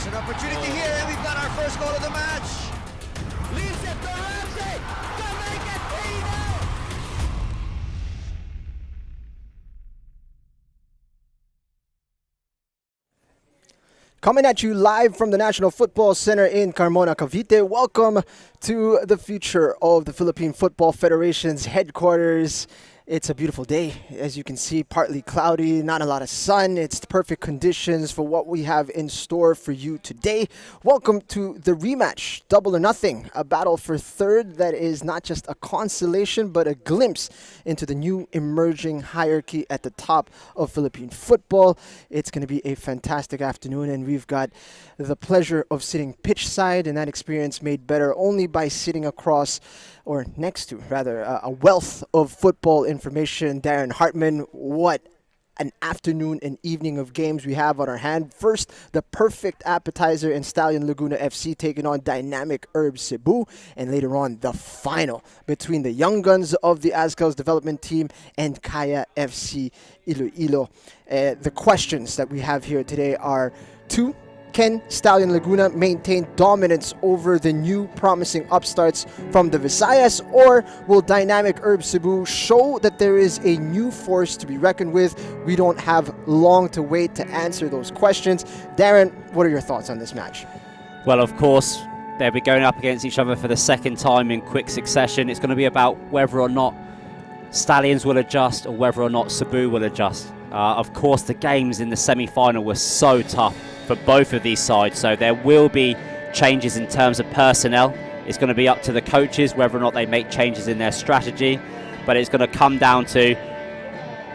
There's an opportunity here, and we've got our first goal of the match. Leaves it to Ramsey to make it 3-0. Coming at you live from the National Football Center in Carmona, Cavite. Welcome to the future of the Philippine Football Federation's headquarters. It's a beautiful day, as you can see, partly cloudy, not a lot of sun. It's the perfect conditions for what we have in store for you today. Welcome to the rematch, Double or Nothing, a battle for third that is not just a consolation, but a glimpse into the new emerging hierarchy at the top of Philippine football. It's going to be a fantastic afternoon, and we've got the pleasure of sitting pitch side, and that experience made better only by sitting across, or next to, rather, a wealth of football information. Darren Hartman, what an afternoon and evening of games we have on our hand. First, the perfect appetizer in Stallion Laguna FC taking on dynamic Herb Cebu, and later on, the final between the young guns of the Azcals development team and Kaya FC Iloilo. The questions that we have here today are two. Can Stallion Laguna maintain dominance over the new promising upstarts from the Visayas, or will dynamic Herb Cebu show that there is a new force to be reckoned with? We don't have long to wait to answer those questions. Darren, what are your thoughts on this match? Well, of course, they'll be going up against each other for the second time in quick succession. It's going to be about whether or not Stallions will adjust or whether or not Cebu will adjust. Of course, the games in the semi-final were so tough for both of these sides, so there will be changes in terms of personnel. It's going to be up to the coaches whether or not they make changes in their strategy, but it's going to come down to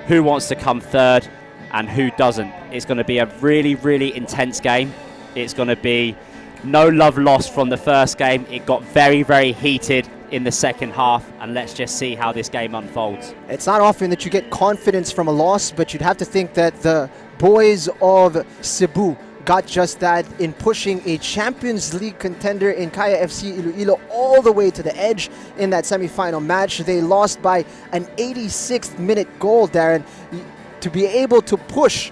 who wants to come third and who doesn't. It's going to be a really, really intense game. It's going to be no love lost from the first game. It got very, very heated in the second half, and let's just see how this game unfolds. It's not often that you get confidence from a loss, but you'd have to think that the boys of Cebu got just that in pushing a Champions League contender in Kaya FC Iloilo all the way to the edge in that semi-final match. They lost by an 86th minute goal, Darren. To be able to push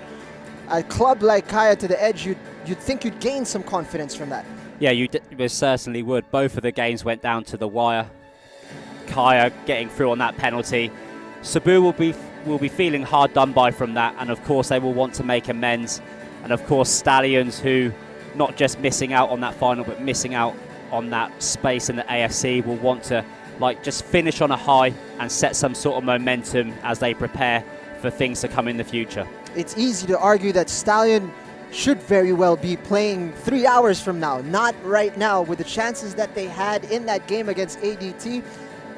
a club like Kaya to the edge, you'd think you'd gain some confidence from that. Yeah, you certainly would. Both of the games went down to the wire. Kaya getting through on that penalty. Cebu will be feeling hard done by from that, and of course they will want to make amends. And of course Stallions, who not just missing out on that final but missing out on that space in the AFC, will want to just finish on a high and set some sort of momentum as they prepare for things to come in the future. It's easy to argue that Stallion should very well be playing 3 hours from now, not right now. With the chances that they had in that game against ADT,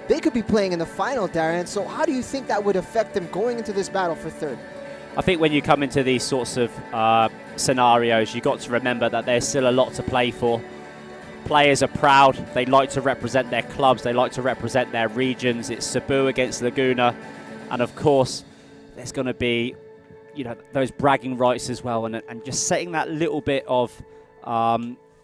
they could be playing in the final, Darren. So how do you think that would affect them going into this battle for third? I think when you come into these sorts of scenarios, you've got to remember that there's still a lot to play for. Players are proud. They like to represent their clubs. They like to represent their regions. It's Cebu against Laguna. And of course, there's going to be, those bragging rights as well. And just setting that little bit of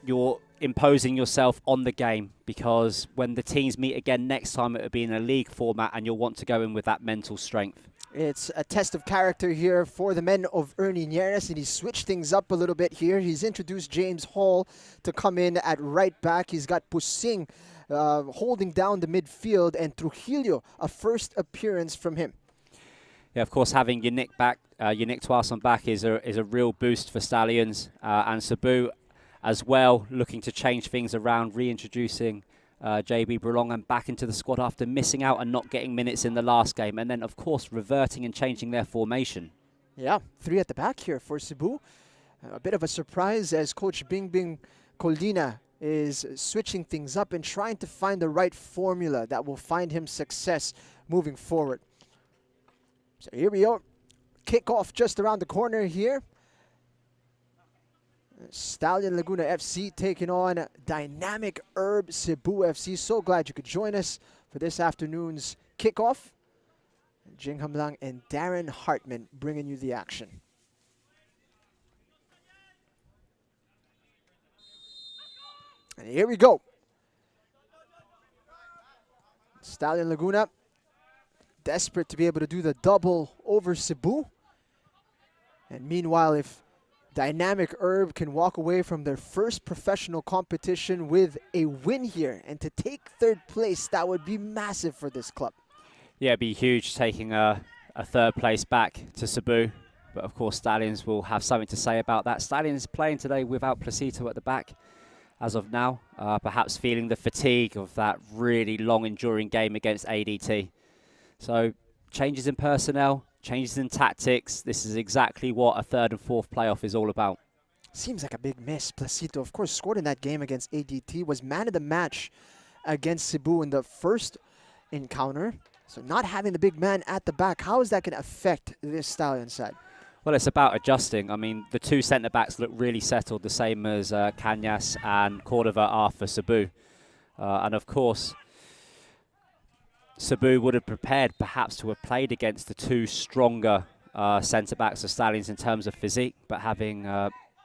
you're imposing yourself on the game, because when the teams meet again next time, it will be in a league format and you'll want to go in with that mental strength. It's a test of character here for the men of Ernie Nieres, and he's switched things up a little bit here. He's introduced James Hall to come in at right back. He's got Pusing holding down the midfield, and Trujillo, a first appearance from him. Yeah, of course, having Yannick back, Yannick Tuason back is a real boost for Stallions, and Cebu as well, looking to change things around, reintroducing JB Brulongan back into the squad after missing out and not getting minutes in the last game, and then of course reverting and changing their formation. Yeah, 3 at the back here for Cebu. A bit of a surprise as Coach Bingbing Colina is switching things up and trying to find the right formula that will find him success moving forward. So here we are, kickoff just around the corner here. Stallion Laguna FC taking on dynamic Herb Cebu FC. So glad you could join us for this afternoon's kickoff. Jing Hamlang and Darren Hartman bringing you the action. And here we go. Stallion Laguna desperate to be able to do the double over Cebu. And meanwhile, if Dynamic Herb can walk away from their first professional competition with a win here. And to take third place, that would be massive for this club. Yeah, it'd be huge taking a third place back to Cebu. But of course, Stallions will have something to say about that. Stallions playing today without Placito at the back as of now. Perhaps feeling the fatigue of that really long, enduring game against ADT. So changes in personnel, changes in tactics. This is exactly what a third and fourth playoff is all about. Seems like a big miss. Placito, of course, scored in that game against ADT, was man of the match against Cebu in the first encounter. So not having the big man at the back, how is that going to affect this Stallion side? Well, it's about adjusting. I mean, the two centre-backs look really settled, the same as Cañas and Cordova are for Cebu. And of course, Cebu would have prepared perhaps to have played against the two stronger centre-backs of Stallions in terms of physique, but having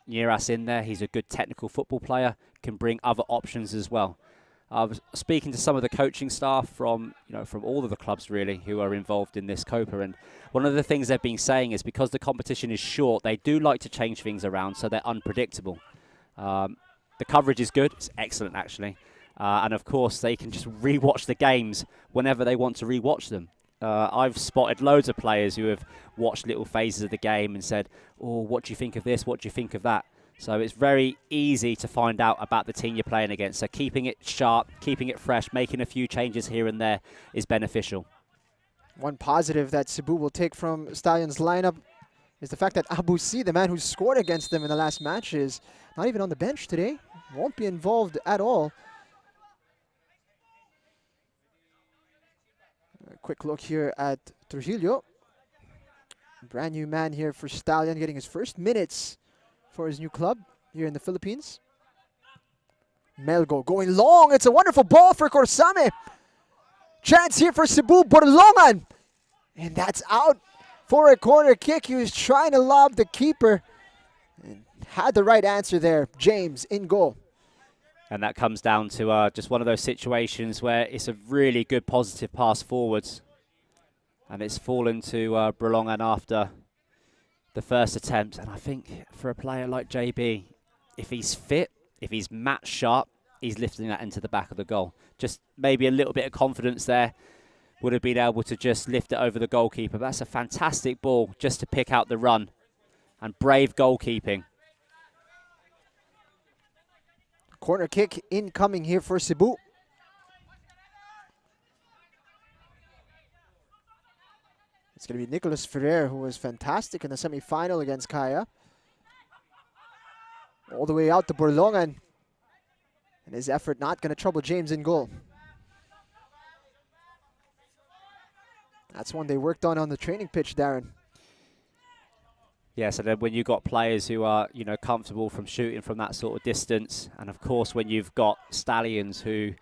Nieras in there, he's a good technical football player, can bring other options as well. I was speaking to some of the coaching staff from all of the clubs really who are involved in this Copa, and one of the things they've been saying is because the competition is short, they do like to change things around so they're unpredictable. The coverage is good, it's excellent actually, and of course they can just re-watch the games whenever they want to re-watch them. I've spotted loads of players who have watched little phases of the game and said, oh, what do you think of this, what do you think of that? So it's very easy to find out about the team you're playing against. So keeping it sharp, keeping it fresh, making a few changes here and there is beneficial. One positive that Cebu will take from Stallions' lineup is the fact that Abu Si, the man who scored against them in the last match, is not even on the bench today. Won't be involved at all. A quick look here at Trujillo. Brand new man here for Stallion, getting his first minutes for his new club here in the Philippines. Melgo going long. It's a wonderful ball for Corsame. Chance here for Cebu, Borlongan. And that's out for a corner kick. He was trying to lob the keeper and had the right answer there. James in goal. And that comes down to just one of those situations where it's a really good positive pass forwards. And it's fallen to Borlongan after the first attempt. And I think for a player like JB, if he's fit, if he's match sharp, he's lifting that into the back of the goal. Just maybe a little bit of confidence there. Would have been able to just lift it over the goalkeeper. But that's a fantastic ball just to pick out the run. And brave goalkeeping. Corner kick incoming here for Cebu. It's going to be Nicolas Ferrer, who was fantastic in the semi-final against Kaya. All the way out to Borlongan. And his effort not going to trouble James in goal. That's one they worked on the training pitch, Darren. Yeah, so then when you've got players who are, comfortable from shooting from that sort of distance, and of course when you've got Stallions who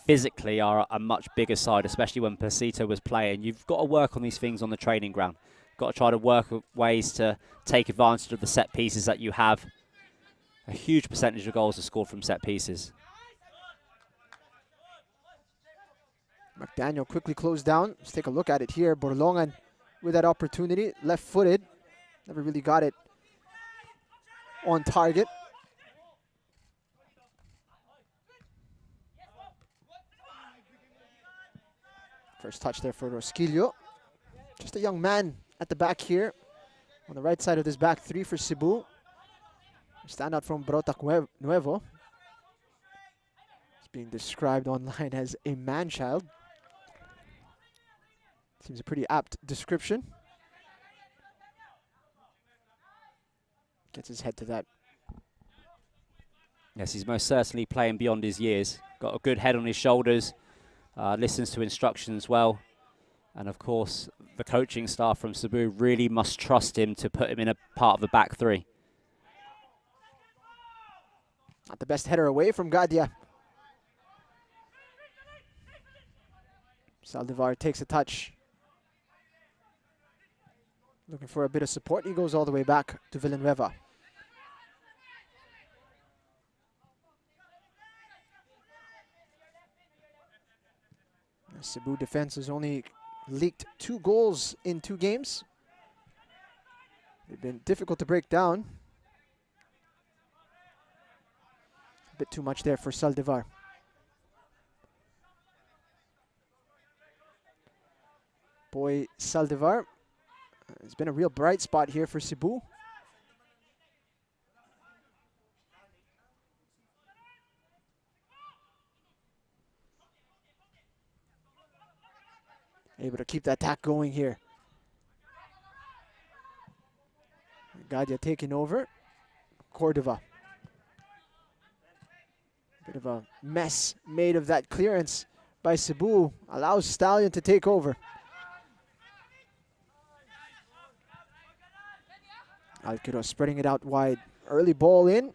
physically are a much bigger side, especially when Placito was playing, you've got to work on these things on the training ground. You've got to try to work ways to take advantage of the set pieces that you have. A huge percentage of goals are scored from set pieces. McDaniel quickly closed down. Let's take a look at it here. Borlongan with that opportunity, left-footed. Never really got it on target. First touch there for Rosquillo. Just a young man at the back here. On the right side of this back three for Cebu. Standout from Brota Nuevo. It's being described online as a man-child. Seems a pretty apt description. Gets his head to that. Yes, he's most certainly playing beyond his years. Got a good head on his shoulders. Listens to instructions well. And of course, the coaching staff from Cebu really must trust him to put him in a part of the back three. Not the best header away from Gadia. Saldivar takes a touch. Looking for a bit of support. He goes all the way back to Villanueva. The Cebu defense has only leaked 2 goals in 2 games. They've been difficult to break down. A bit too much there for Saldivar. Boy, Saldivar has been a real bright spot here for Cebu. Able to keep that attack going here. Gadia taking over. Cordova. Bit of a mess made of that clearance by Cebu. Allows Stallion to take over. Alquiro spreading it out wide. Early ball in.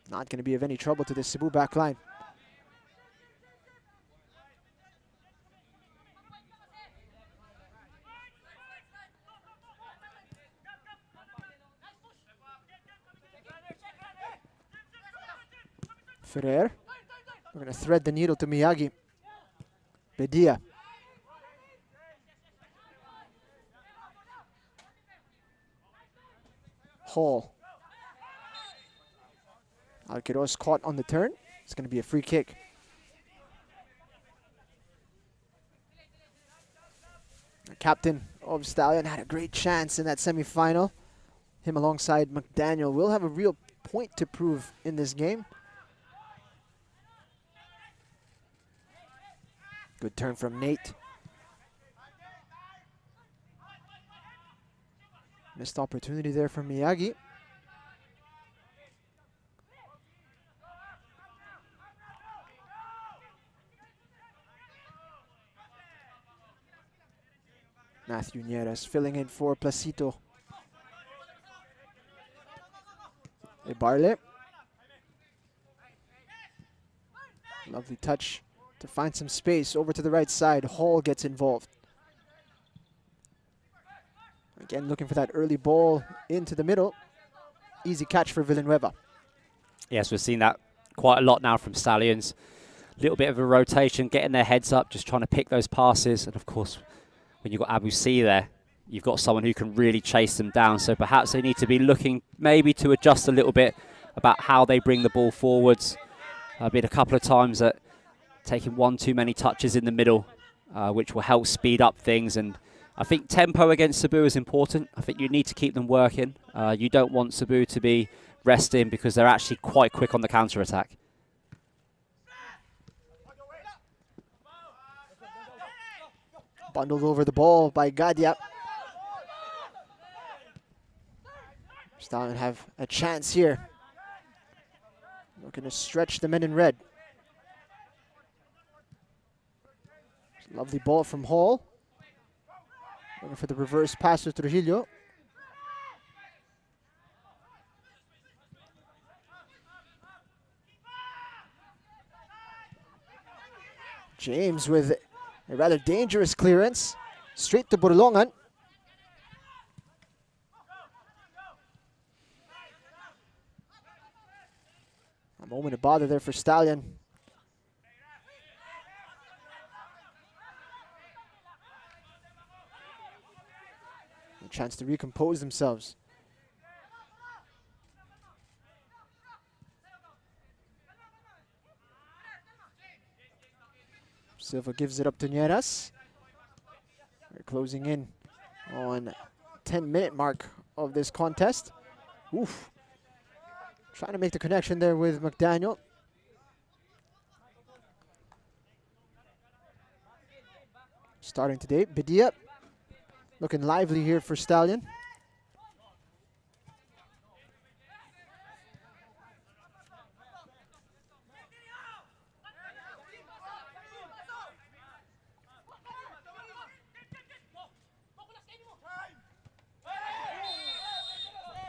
Not going to be of any trouble to the Cebu back line. Ferrer. We're going to thread the needle to Miyagi. Bedia. Hall. Alquiros caught on the turn. It's going to be a free kick. The captain of Stallion had a great chance in that semi-final. Him alongside McDaniel will have a real point to prove in this game. Good turn from Nate. Missed opportunity there from Miyagi. Matthew Nieres filling in for Placito. Ebarle. Lovely touch to find some space over to the right side. Hall gets involved. Again, looking for that early ball into the middle. Easy catch for Villanueva. Yes, we've seen that quite a lot now from Stallions. A little bit of a rotation, getting their heads up, just trying to pick those passes. And of course, when you've got Abu C there, you've got someone who can really chase them down. So perhaps they need to be looking maybe to adjust a little bit about how they bring the ball forwards. I've been a couple of times at taking one too many touches in the middle, which will help speed up things. And I think tempo against Cebu is important. I think you need to keep them working. You don't want Cebu to be resting because they're actually quite quick on the counter-attack. Bundled over the ball by Gadia. Stallion have a chance here. Looking to stretch the men in red. Lovely ball from Hall. Looking for the reverse pass to Trujillo. James with a rather dangerous clearance. Straight to Burlongan. A moment of bother there for Stallion. A chance to recompose themselves. Silva gives it up to Nieras. We're closing in on 10-minute mark of this contest. Oof. Trying to make the connection there with McDaniel. Starting today, Bedia. Looking lively here for Stallion.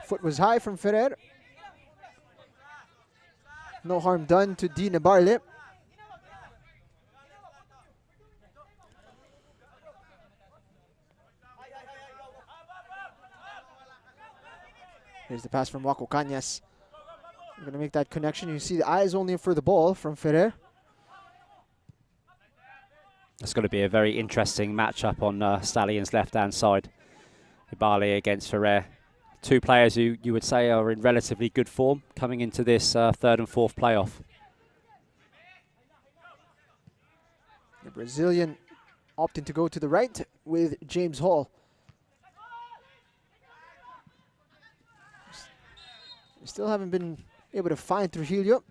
Foot was high from Ferrer. No harm done to Di Nebarle. Here's the pass from Waco Cañas. We're going to make that connection. You see the eyes only for the ball from Ferrer. It's going to be a very interesting matchup on Stallion's left-hand side. Ibale against Ferrer. Two players who you would say are in relatively good form coming into this third and fourth playoff. Brazilian opting to go to the right with James Hall. Still haven't been able to find Trujillo,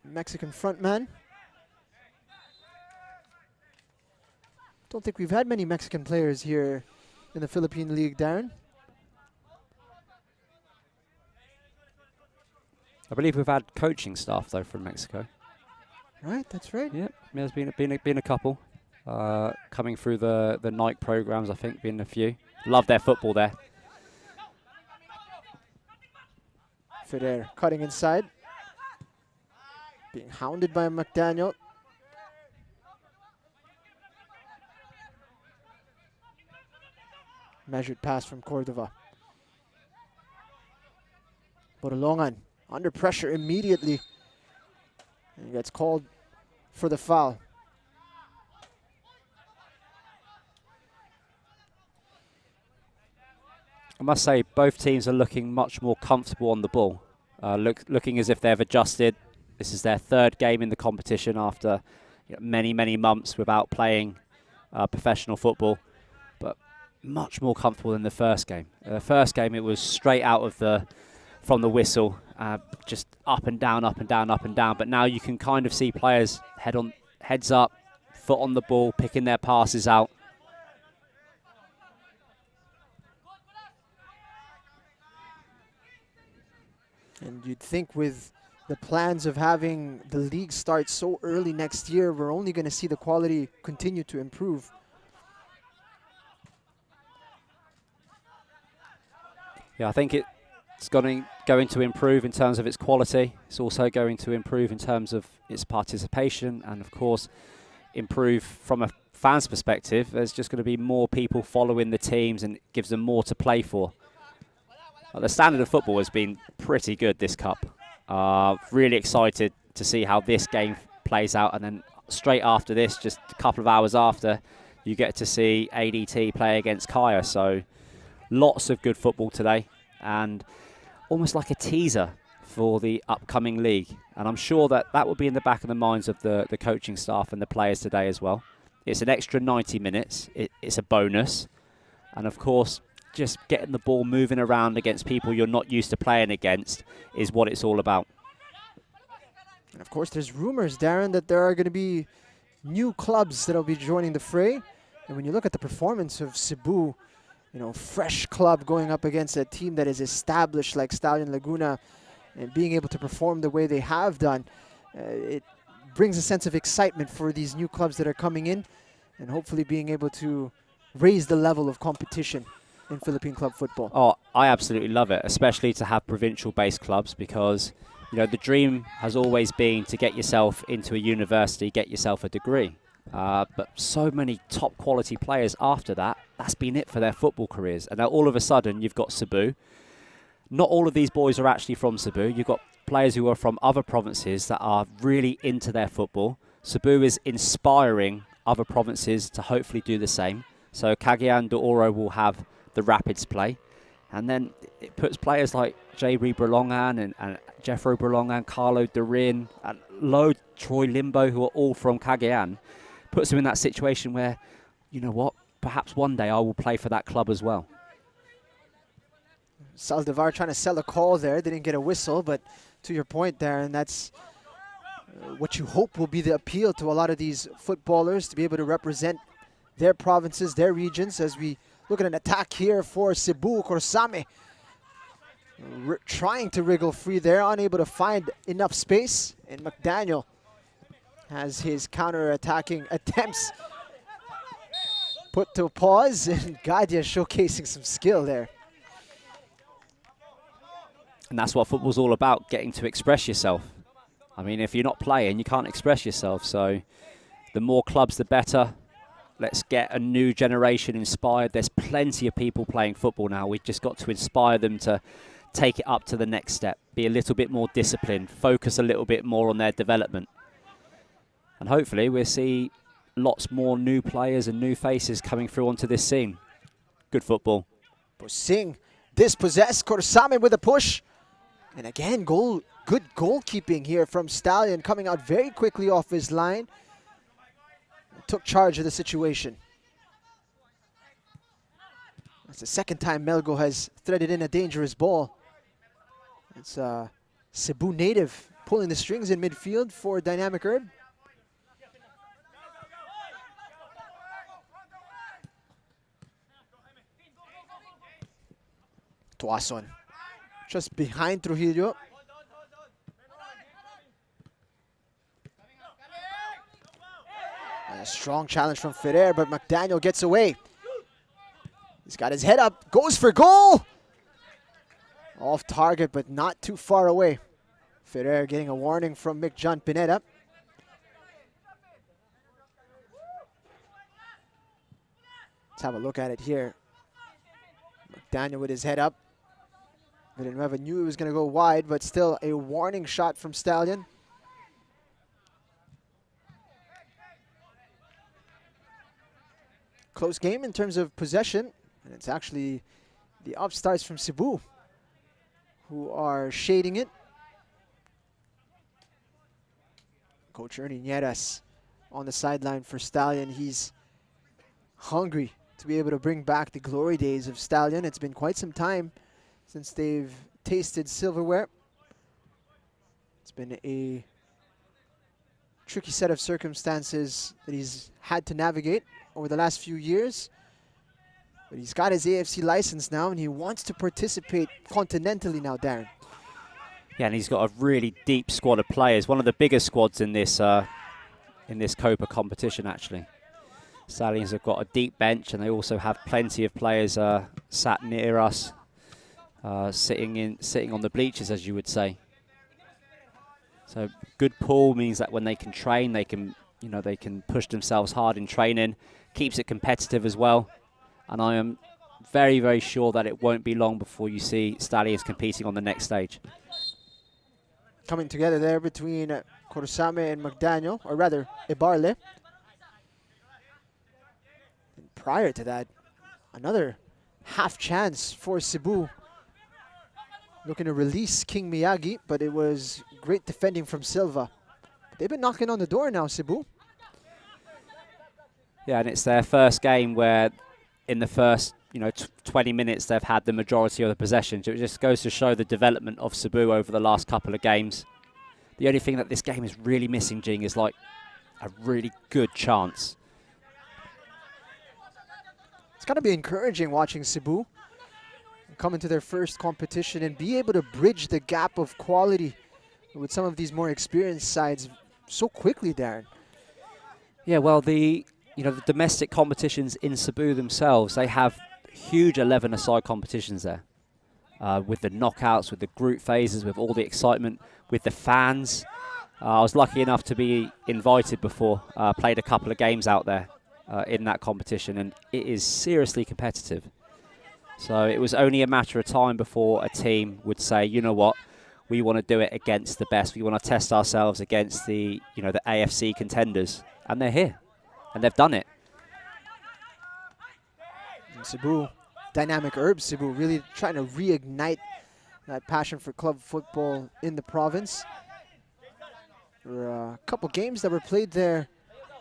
Mexican frontman. Don't think we've had many Mexican players here in the Philippine League, Darren. I believe we've had coaching staff though from Mexico. Right, that's right. Yeah, there's been a couple coming through the Nike programs. I think been a few. Love their football there. Ferrer cutting inside, being hounded by McDaniel. Measured pass from Cordova. Borolongan under pressure immediately. And gets called for the foul. I must say, both teams are looking much more comfortable on the ball. Looking as if they've adjusted. This is their third game in the competition after many, many months without playing professional football. But much more comfortable than the first game. The first game, it was straight out of from the whistle, just up and down, up and down, up and down. But now you can kind of see players heads up, foot on the ball, picking their passes out. And you'd think with the plans of having the league start so early next year, we're only going to see the quality continue to improve. Yeah, I think it's going to improve in terms of its quality. It's also going to improve in terms of its participation, and of course improve from a fan's perspective. There's just going to be more people following the teams and it gives them more to play for. The standard of football has been pretty good this cup. Really excited to see how this game plays out, and then straight after this, just a couple of hours after, you get to see ADT play against Kaya. So lots of good football today, and almost like a teaser for the upcoming league. And I'm sure that will be in the back of the minds of the coaching staff and the players today as well. It's an extra 90 minutes. It's a bonus. And of course, just getting the ball moving around against people you're not used to playing against is what it's all about. And of course, there's rumors, Darren, that there are going to be new clubs that will be joining the fray. And when you look at the performance of Cebu, fresh club going up against a team that is established like Stallion Laguna and being able to perform the way they have done, it brings a sense of excitement for these new clubs that are coming in and hopefully being able to raise the level of competition in Philippine club football. Oh, I absolutely love it, especially to have provincial-based clubs, because the dream has always been to get yourself into a university, get yourself a degree. But so many top quality players after that, that's been it for their football careers. And now all of a sudden you've got Cebu. Not all of these boys are actually from Cebu. You've got players who are from other provinces that are really into their football. Cebu is inspiring other provinces to hopefully do the same. So Cagayan de Oro will have the Rapids play. And then it puts players like J.B. Berlongan and Jeffro Berlongan, Carlo Darin, and Troy Limbo, who are all from Cagayan, puts them in that situation where, perhaps one day I will play for that club as well. Saldivar trying to sell a call there, didn't get a whistle, but to your point, Darren, that's what you hope will be the appeal to a lot of these footballers, to be able to represent their provinces, their regions, as we look at an attack here for Cebu. Corsame trying to wriggle free there, unable to find enough space, and McDaniel has his counter-attacking attempts put to pause, and Gadia showcasing some skill there. And that's what football's all about, getting to express yourself. I mean, if you're not playing, you can't express yourself. So the more clubs, the better. Let's get a new generation inspired. There's plenty of people playing football now. We've just got to inspire them to take it up to the next step, be a little bit more disciplined, focus a little bit more on their development. And hopefully we'll see lots more new players and new faces coming through onto this scene. Good football. Singh dispossessed. Corsame with a push. And again, good goalkeeping here from Stallion, coming out very quickly off his line. took charge of the situation. That's the second time Melgo has threaded in a dangerous ball. It's a Cebu native pulling the strings in midfield for Dynamic Herb. Tuason, just behind Trujillo. A strong challenge from Ferrer, but McDaniel gets away. He's got his head up, goes for goal! Off target, but not too far away. Ferrer getting a warning from Mick John Pineda. Let's have a look at it here. McDaniel with his head up. Villanueva knew it was going to go wide, but still a warning shot from Stallion. Close game in terms of possession, and it's actually the upstarts from Cebu who are shading it. Coach Ernie Nieras on the sideline for Stallion. He's hungry to be able to bring back the glory days of Stallion. It's been quite some time since they've tasted silverware. It's been a tricky set of circumstances that he's had to navigate over the last few years. But he's got his AFC license now, and he wants to participate continentally now, Darren. Yeah, and he's got a really deep squad of players. One of the biggest squads in this Copa competition, actually. Stallions have got a deep bench, and they also have plenty of players sat near us, sitting on the bleachers, as you would say. So good pool means that when they can train, they can push themselves hard in training. Keeps it competitive as well. And I am very, very sure that it won't be long before you see Stallions competing on the next stage. Coming together there between Korosame and McDaniel, or rather, Ibarle. And prior to that, another half chance for Cebu. Looking to release King Miyagi, but it was great defending from Silva. They've been knocking on the door now, Cebu. Yeah, and it's their first game where in the first 20 minutes they've had the majority of the possession. So it just goes to show the development of Cebu over the last couple of games. The only thing that this game is really missing, Jing, is like a really good chance. It's got to be encouraging watching Cebu come into their first competition and be able to bridge the gap of quality with some of these more experienced sides so quickly, Darren. Yeah, well, the domestic competitions in Cebu themselves, they have huge 11-a-side competitions there. With the knockouts, with the group phases, with all the excitement, with the fans. I was lucky enough to be invited before, played a couple of games out there in that competition, and it is seriously competitive. So it was only a matter of time before a team would say, you know what, we want to do it against the best. We want to test ourselves against the AFC contenders, and they're here, and they've done it. And Cebu, Dynamic Herb Cebu, really trying to reignite that passion for club football in the province. There were a couple games that were played there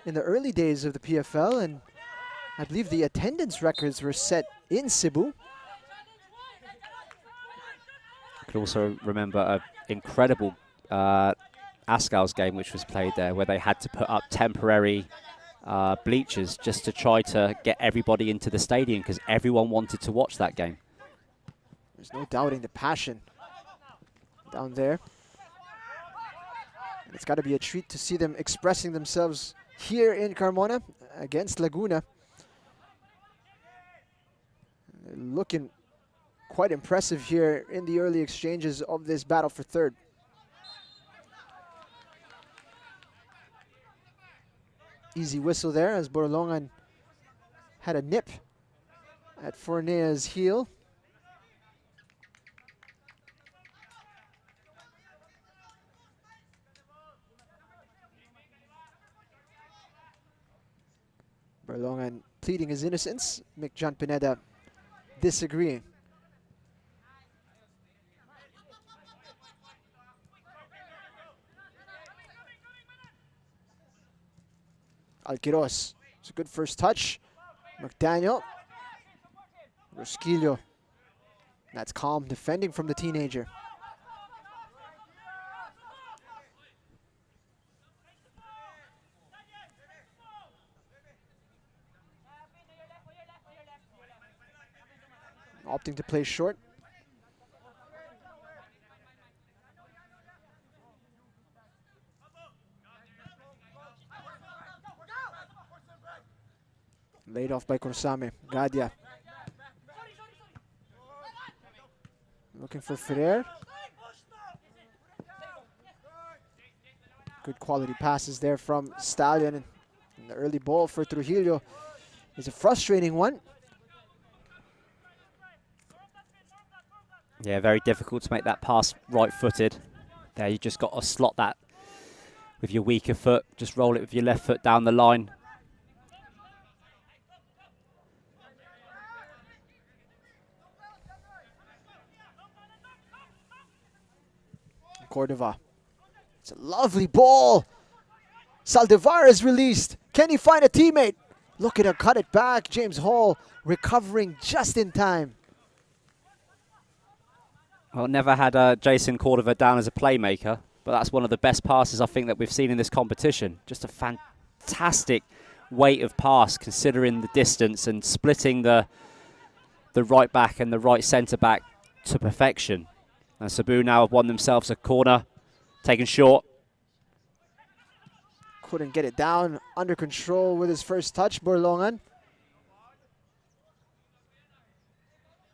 in the early days of the PFL, and I believe the attendance records were set in Cebu. I could also remember an incredible Ascal's game which was played there, where they had to put up temporary bleachers just to try to get everybody into the stadium because everyone wanted to watch that game. There's no doubting the passion down there. And it's got to be a treat to see them expressing themselves here in Carmona against Laguna. They're looking quite impressive here in the early exchanges of this battle for third. Easy whistle there as Borolongan had a nip at Fornea's heel. Borolongan pleading his innocence. Mick John Pineda disagreeing. Alquiros. It's a good first touch. McDaniel. Rosquillo. That's calm defending from the teenager. Opting to play short. Laid off by Corsame. Gadia. Looking for Ferrer. Good quality passes there from Stallion. And the early ball for Trujillo is a frustrating one. Yeah, very difficult to make that pass right-footed. There, you just got to slot that with your weaker foot. Just roll it with your left foot down the line. Cordova. It's a lovely ball. Saldivar is released. Can he find a teammate? Looking to cut it back. James Hall recovering just in time. Well, never had Jason Cordova down as a playmaker, but that's one of the best passes I think that we've seen in this competition. Just a fantastic weight of pass considering the distance and splitting the right back and the right centre back to perfection. And Cebu now have won themselves a corner, taken short. Couldn't get it down, under control with his first touch, Borlongan.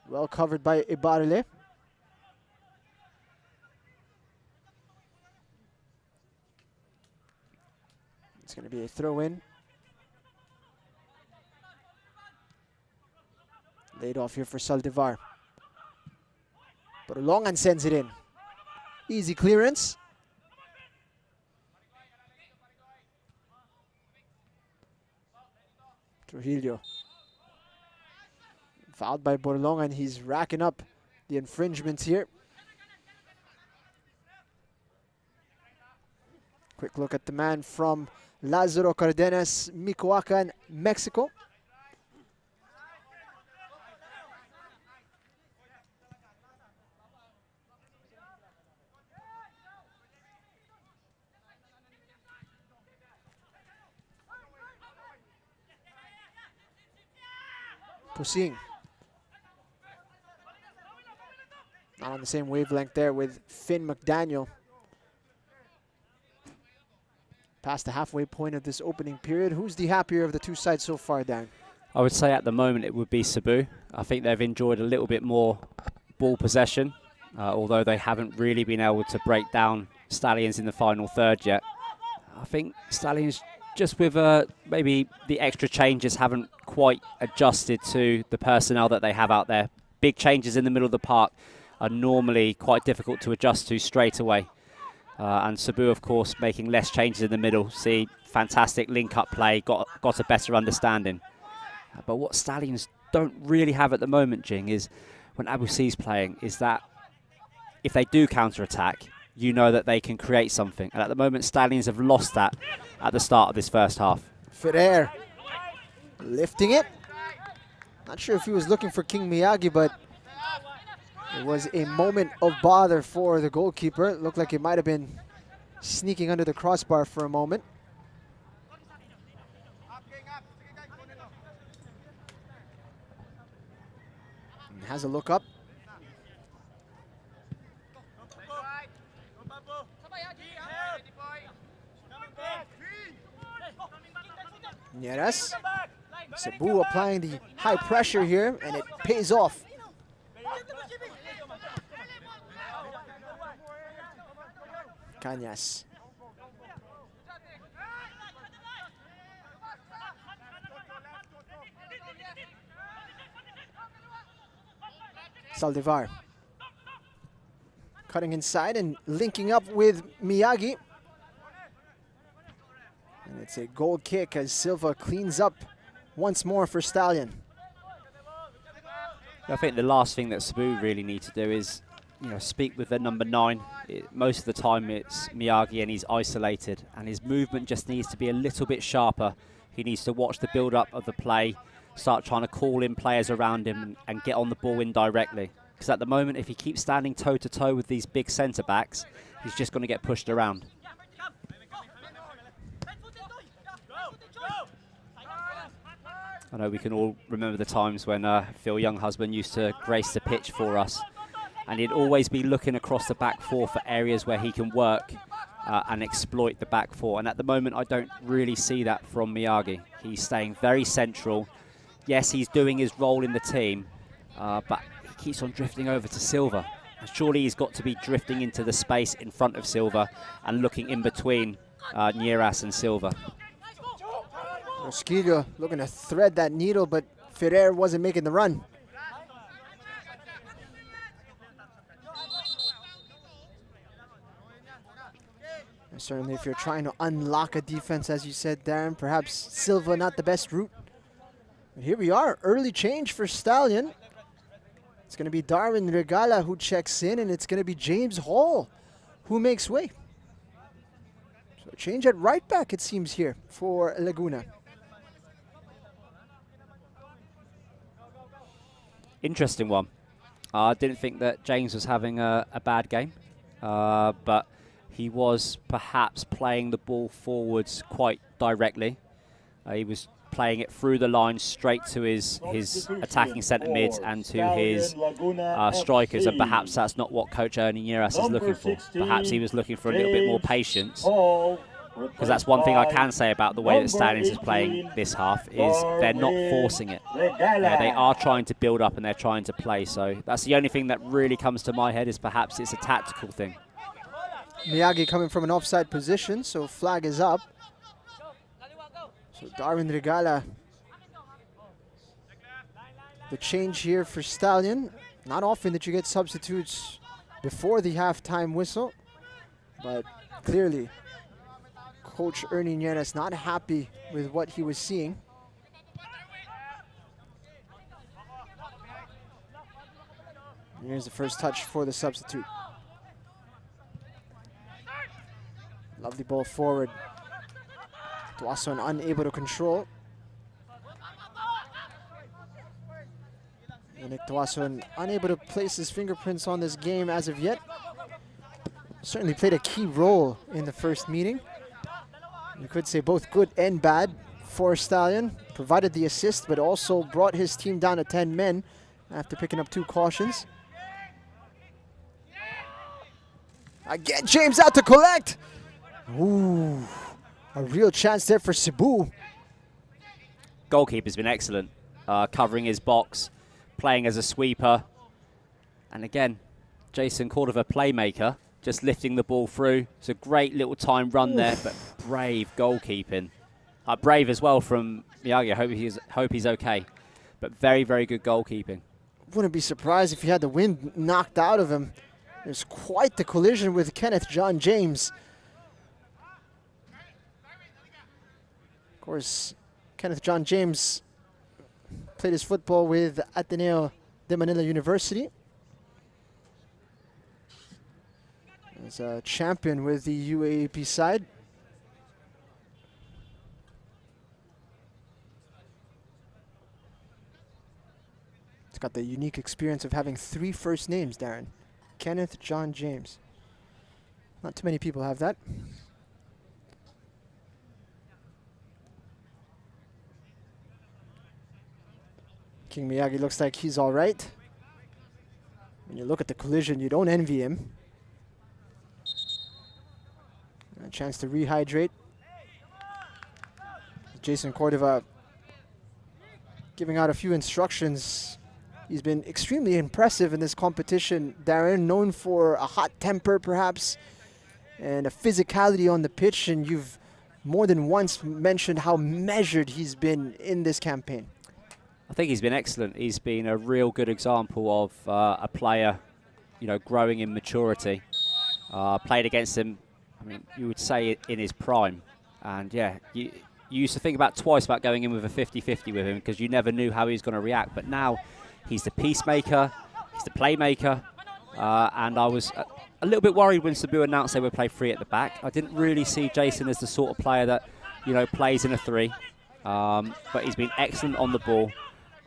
Well covered by Ibarle. It's going to be a throw-in. Laid off here for Saldivar. Borlongan sends it in. Easy clearance. Trujillo. Fouled by Borlongan. He's racking up the infringements here. Quick look at the man from Lázaro Cárdenas, Michoacán, Mexico. Pusing. Not on the same wavelength there with Finn McDaniel. Past the halfway point of this opening period. Who's the happier of the two sides so far, Dan? I would say at the moment it would be Cebu. I think they've enjoyed a little bit more ball possession, although they haven't really been able to break down Stallions in the final third yet. I think Stallions, just with maybe the extra changes, haven't quite adjusted to the personnel that they have out there. Big changes in the middle of the park are normally quite difficult to adjust to straight away. And Cebu, of course, making less changes in the middle. See, fantastic link-up play, got a better understanding. But what Stallions don't really have at the moment, Jing, is when Abu C's playing, is that if they do counter-attack, you know that they can create something. And at the moment, Stallions have lost that at the start of this first half. Ferrer lifting it. Not sure if he was looking for King Miyagi, but it was a moment of bother for the goalkeeper. It looked like he might have been sneaking under the crossbar for a moment. And has a look up. Nieres. Cebu applying the high pressure here, and it pays off. Cañas. Saldivar. Cutting inside and linking up with Miyagi. And it's a goal kick as Silva cleans up once more for Stallion. I think the last thing that Cebu really need to do is speak with the number 9. Most of the time it's Miyagi and he's isolated, and his movement just needs to be a little bit sharper. He needs to watch the build-up of the play, start trying to call in players around him and get on the ball indirectly. Because at the moment, if he keeps standing toe-to-toe with these big centre-backs, he's just going to get pushed around. I know we can all remember the times when Phil Younghusband used to grace the pitch for us, and he'd always be looking across the back four for areas where he can work and exploit the back four. And at the moment, I don't really see that from Miyagi. He's staying very central. Yes, he's doing his role in the team, but he keeps on drifting over to Silva. And surely he's got to be drifting into the space in front of Silva and looking in between Nieras and Silva. Rosquillo looking to thread that needle, but Ferrer wasn't making the run. And certainly if you're trying to unlock a defense, as you said, Darren, perhaps Silva not the best route. But here we are, early change for Stallion. It's going to be Darwin Regala who checks in, and it's going to be James Hall who makes way. So a change at right back, it seems, here for Laguna. Interesting one. I didn't think that James was having a bad game, but he was perhaps playing the ball forwards quite directly. He was playing it through the line straight to his attacking centre mids and to his strikers, and perhaps that's not what Coach Ernie Nieras is looking for. Perhaps he was looking for a little bit more patience. Because that's one thing I can say about the way that Stallions is playing this half, is they're not forcing it. They are trying to build up and they're trying to play. So that's the only thing that really comes to my head, is perhaps it's a tactical thing. Miyagi coming from an offside position, so flag is up. So Darwin Regala, the change here for Stallion. Not often that you get substitutes before the halftime whistle, but clearly Coach Ernie Nieras not happy with what he was seeing. Here's the first touch for the substitute. Lovely ball forward. Tuason unable to control. Nick Tuason unable to place his fingerprints on this game as of yet. Certainly played a key role in the first meeting. You could say both good and bad for Stallion. Provided the assist, but also brought his team down to 10 men after picking up 2 cautions. Again, James out to collect. Ooh, a real chance there for Cebu. Goalkeeper's been excellent, covering his box, playing as a sweeper. And again, Jason Cordova, playmaker, just lifting the ball through. It's a great little time run there, but brave goalkeeping. Brave as well from Miyagi. I hope he's okay. But very, very good goalkeeping. Wouldn't be surprised if he had the wind knocked out of him. There's quite the collision with Kenneth John James. Of course, Kenneth John James played his football with Ateneo de Manila University. As a champion with the UAAP side. He's got the unique experience of having 3 first names, Darren. Kenneth John James. Not too many people have that. King Miyagi looks like he's all right. When you look at the collision, you don't envy him. A chance to rehydrate. Jason Cordova giving out a few instructions. He's been extremely impressive in this competition. Darren, known for a hot temper perhaps, and a physicality on the pitch, and you've more than once mentioned how measured he's been in this campaign. I think he's been excellent. He's been a real good example of a player, growing in maturity. Played against him, I mean, you would say in his prime. And yeah, you used to think about twice about going in with a 50-50 with him, because you never knew how he was going to react. But now he's the peacemaker, he's the playmaker, And I was a little bit worried when Cebu announced they would play 3 at the back. I didn't really see Jason as the sort of player that, plays in a 3. But he's been excellent on the ball,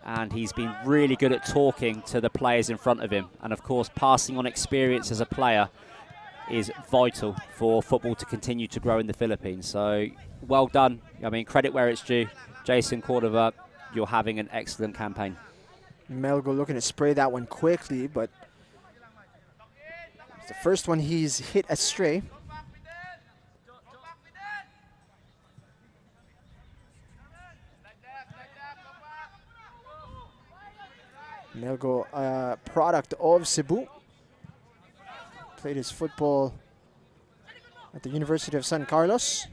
and he's been really good at talking to the players in front of him. And of course, passing on experience as a player is vital for football to continue to grow in the Philippines. So well done. I mean, credit where it's due. Jason Cordova, you're having an excellent campaign. Melgo looking to spray that one quickly, but it's the first one he's hit astray. Melgo, product of Cebu. Played his football at the University of San Carlos.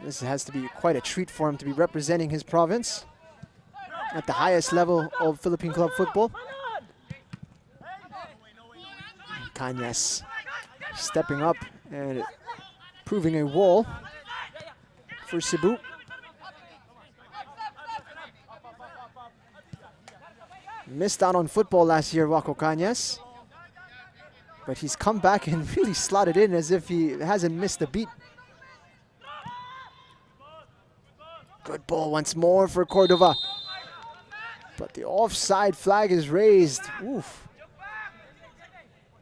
This has to be quite a treat for him to be representing his province at the highest level of Philippine club football. Cañas stepping up and proving a wall for Cebu. Missed out on football last year, Waco Cañas. But he's come back and really slotted in as if he hasn't missed a beat. Good ball once more for Cordova. But the offside flag is raised. Oof.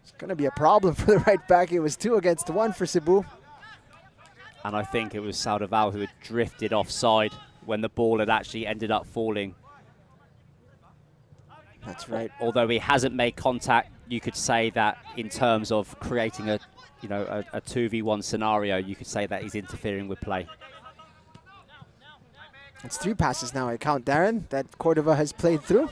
It's going to be a problem for the right back. It was 2 against 1 for Cebu. And I think it was Saldivar who had drifted offside when the ball had actually ended up falling. That's right. Although he hasn't made contact, you could say that in terms of creating a 2v1 scenario, you could say that he's interfering with play. It's 3 passes now, I count, Darren, that Cordova has played through.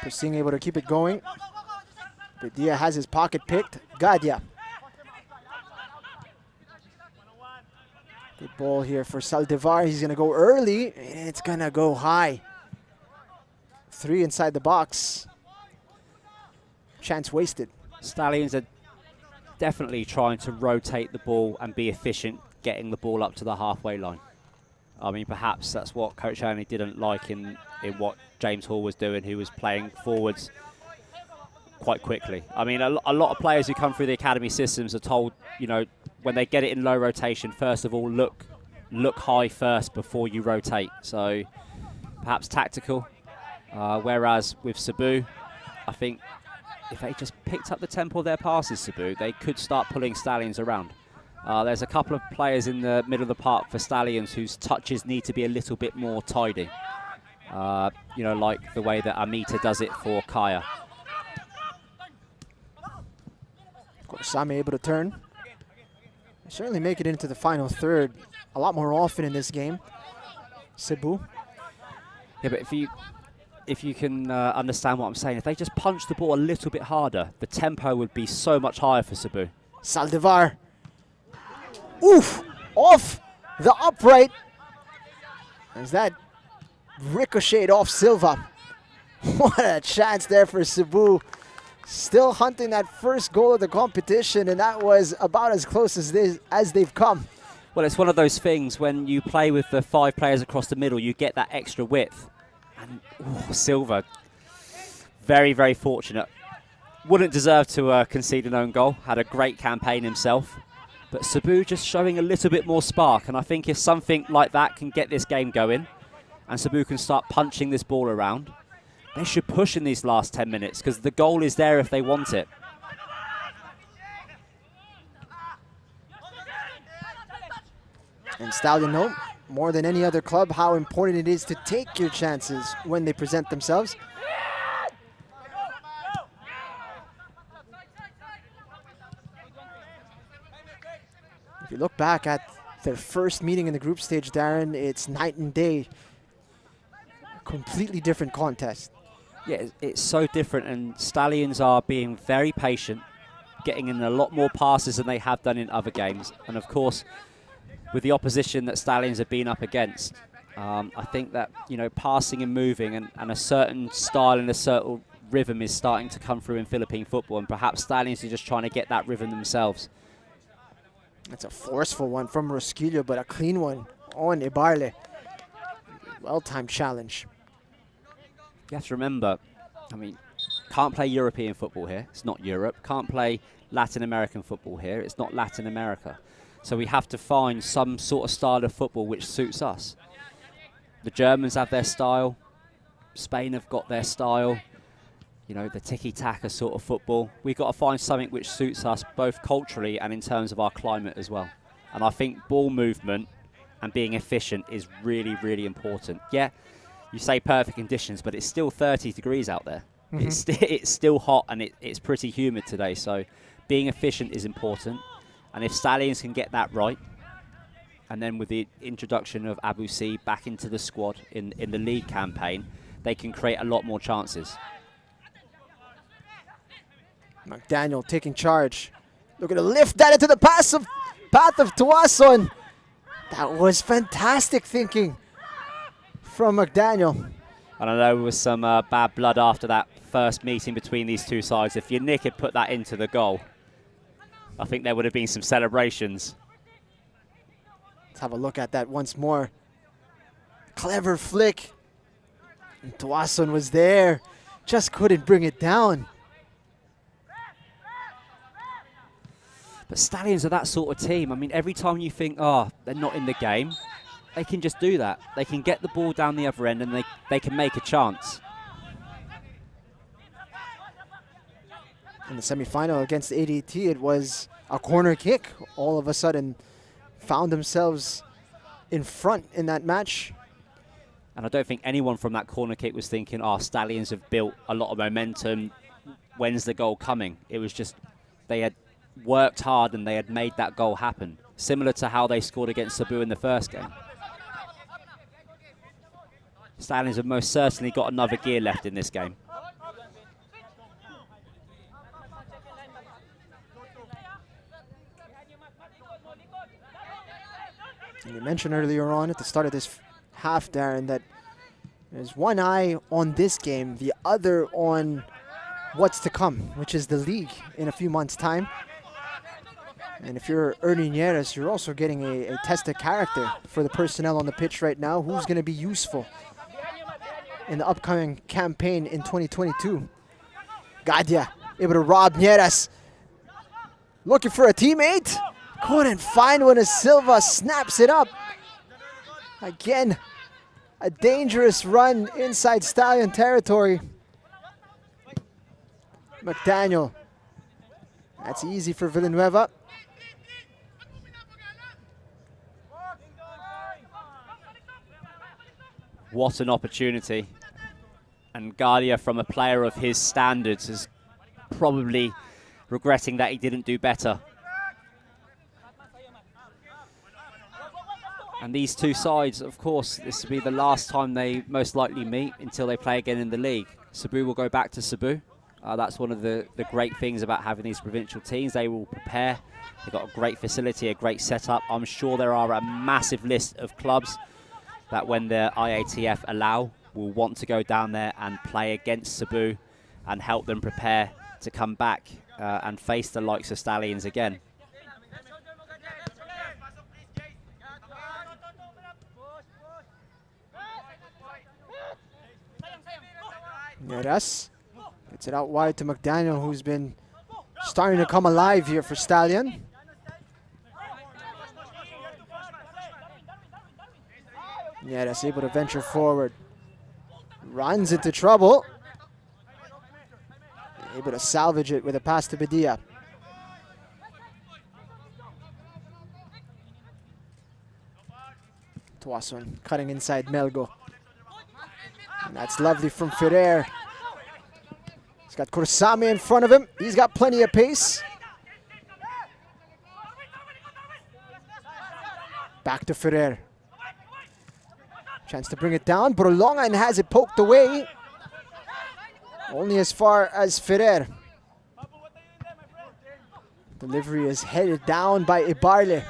For able to keep it going. Padilla has his pocket picked. Gadia. Good ball here for Saldivar. He's going to go early, and it's going to go high. 3 inside the box. Chance wasted. Stallions are definitely trying to rotate the ball and be efficient, getting the ball up to the halfway line. I mean, perhaps that's what Coach Hanley didn't like in what James Hall was doing, who was playing forwards quite quickly. I mean, a lot of players who come through the academy systems are told, when they get it in low rotation, first of all, look high first before you rotate. So perhaps tactical. Whereas with Cebu, I think if they just picked up the tempo of their passes, Cebu, they could start pulling Stallions around. There's a couple of players in the middle of the park for Stallions whose touches need to be a little bit more tidy. Like the way that Amita does it for Kaya. Of course, Same able to turn. Certainly make it into the final third a lot more often in this game. Cebu. Yeah, but if you can understand what I'm saying, if they just punch the ball a little bit harder, the tempo would be so much higher for Cebu. Saldivar. Oof! Off the upright. As that ricocheted off Silva. What a chance there for Cebu. Still hunting that first goal of the competition, and that was about as close as they've come. Well, it's one of those things when you play with the 5 players across the middle, you get that extra width. And Silva, very, very fortunate. Wouldn't deserve to concede an own goal. Had a great campaign himself. But Cebu just showing a little bit more spark. And I think if something like that can get this game going, and Cebu can start punching this ball around, they should push in these last 10 minutes because the goal is there if they want it. And Stallion know more than any other club how important it is to take your chances when they present themselves. If you look back at their first meeting in the group stage, Darren, it's night and day. A completely different contest. Yeah, it's so different, and Stallions are being very patient, getting in a lot more passes than they have done in other games. And of course, with the opposition that Stallions have been up against, I think that, passing and moving and a certain style and a certain rhythm is starting to come through in Philippine football, and perhaps Stallions are just trying to get that rhythm themselves. That's a forceful one from Rosquillo, but a clean one on Ibarle. Well-timed challenge. You have to remember, I mean, can't play European football here. It's not Europe. Can't play Latin American football here. It's not Latin America. So we have to find some sort of style of football which suits us. The Germans have their style. Spain have got their style. You know, the tiki-taka sort of football. We've got to find something which suits us both culturally and in terms of our climate as well. And I think ball movement and being efficient is really, really important. Yeah, you say perfect conditions, but it's still 30 degrees out there. It's still hot and it's pretty humid today. So being efficient is important. And if Stallions can get that right, and then with the introduction of Abu C back into the squad in the league campaign, they can create a lot more chances. McDaniel taking charge. Looking to lift that into the path of Tuason. That was fantastic thinking from McDaniel. And I know there was some bad blood after that first meeting between these two sides. If your Nick had put that into the goal, I think there would have been some celebrations. Let's have a look at that once more. Clever flick. And Tuason was there. Just couldn't bring it down. But Stallions are that sort of team. I mean, every time you think, oh, they're not in the game, they can just do that. They can get the ball down the other end and they can make a chance. In the semifinal against ADT, it was a corner kick. All of a sudden, found themselves in front in that match. And I don't think anyone from that corner kick was thinking, oh, Stallions have built a lot of momentum. When's the goal coming? It was just they had worked hard and they had made that goal happen. Similar to how they scored against Cebu in the first game. Stallions have most certainly got another gear left in this game. And you mentioned earlier on at the start of this half, Darren, that there's one eye on this game, the other on what's to come, which is the league in a few months' time. And if you're Ernie Nieres, you're also getting a test of character for the personnel on the pitch right now. Who's going to be useful in the upcoming campaign in 2022? Gadia able to rob Nieres. Looking for a teammate. Couldn't find one as Silva snaps it up. Again, a dangerous run inside Stallion territory. McDaniel. That's easy for Villanueva. What an opportunity. And Gadia, from a player of his standards, is probably regretting that he didn't do better. And these two sides, of course, this will be the last time they most likely meet until they play again in the league. Cebu will go back to Cebu. That's one of the great things about having these provincial teams. They will prepare. They've got a great facility, a great setup. I'm sure there are a massive list of clubs that when the IATF allow will want to go down there and play against Cebu and help them prepare to come back and face the likes of Stallions again. Nieres gets it out wide to McDaniel, who's been starting to come alive here for Stallion. Nieres able to venture forward. Runs into trouble. Able to salvage it with a pass to Bedia. Tuason cutting inside Melgo. And that's lovely from Ferrer. He's got Kursame in front of him. He's got plenty of pace. Back to Ferrer. Chance to bring it down. Brolongan has it poked away. Only as far as Ferrer. Delivery is headed down by Ibarle.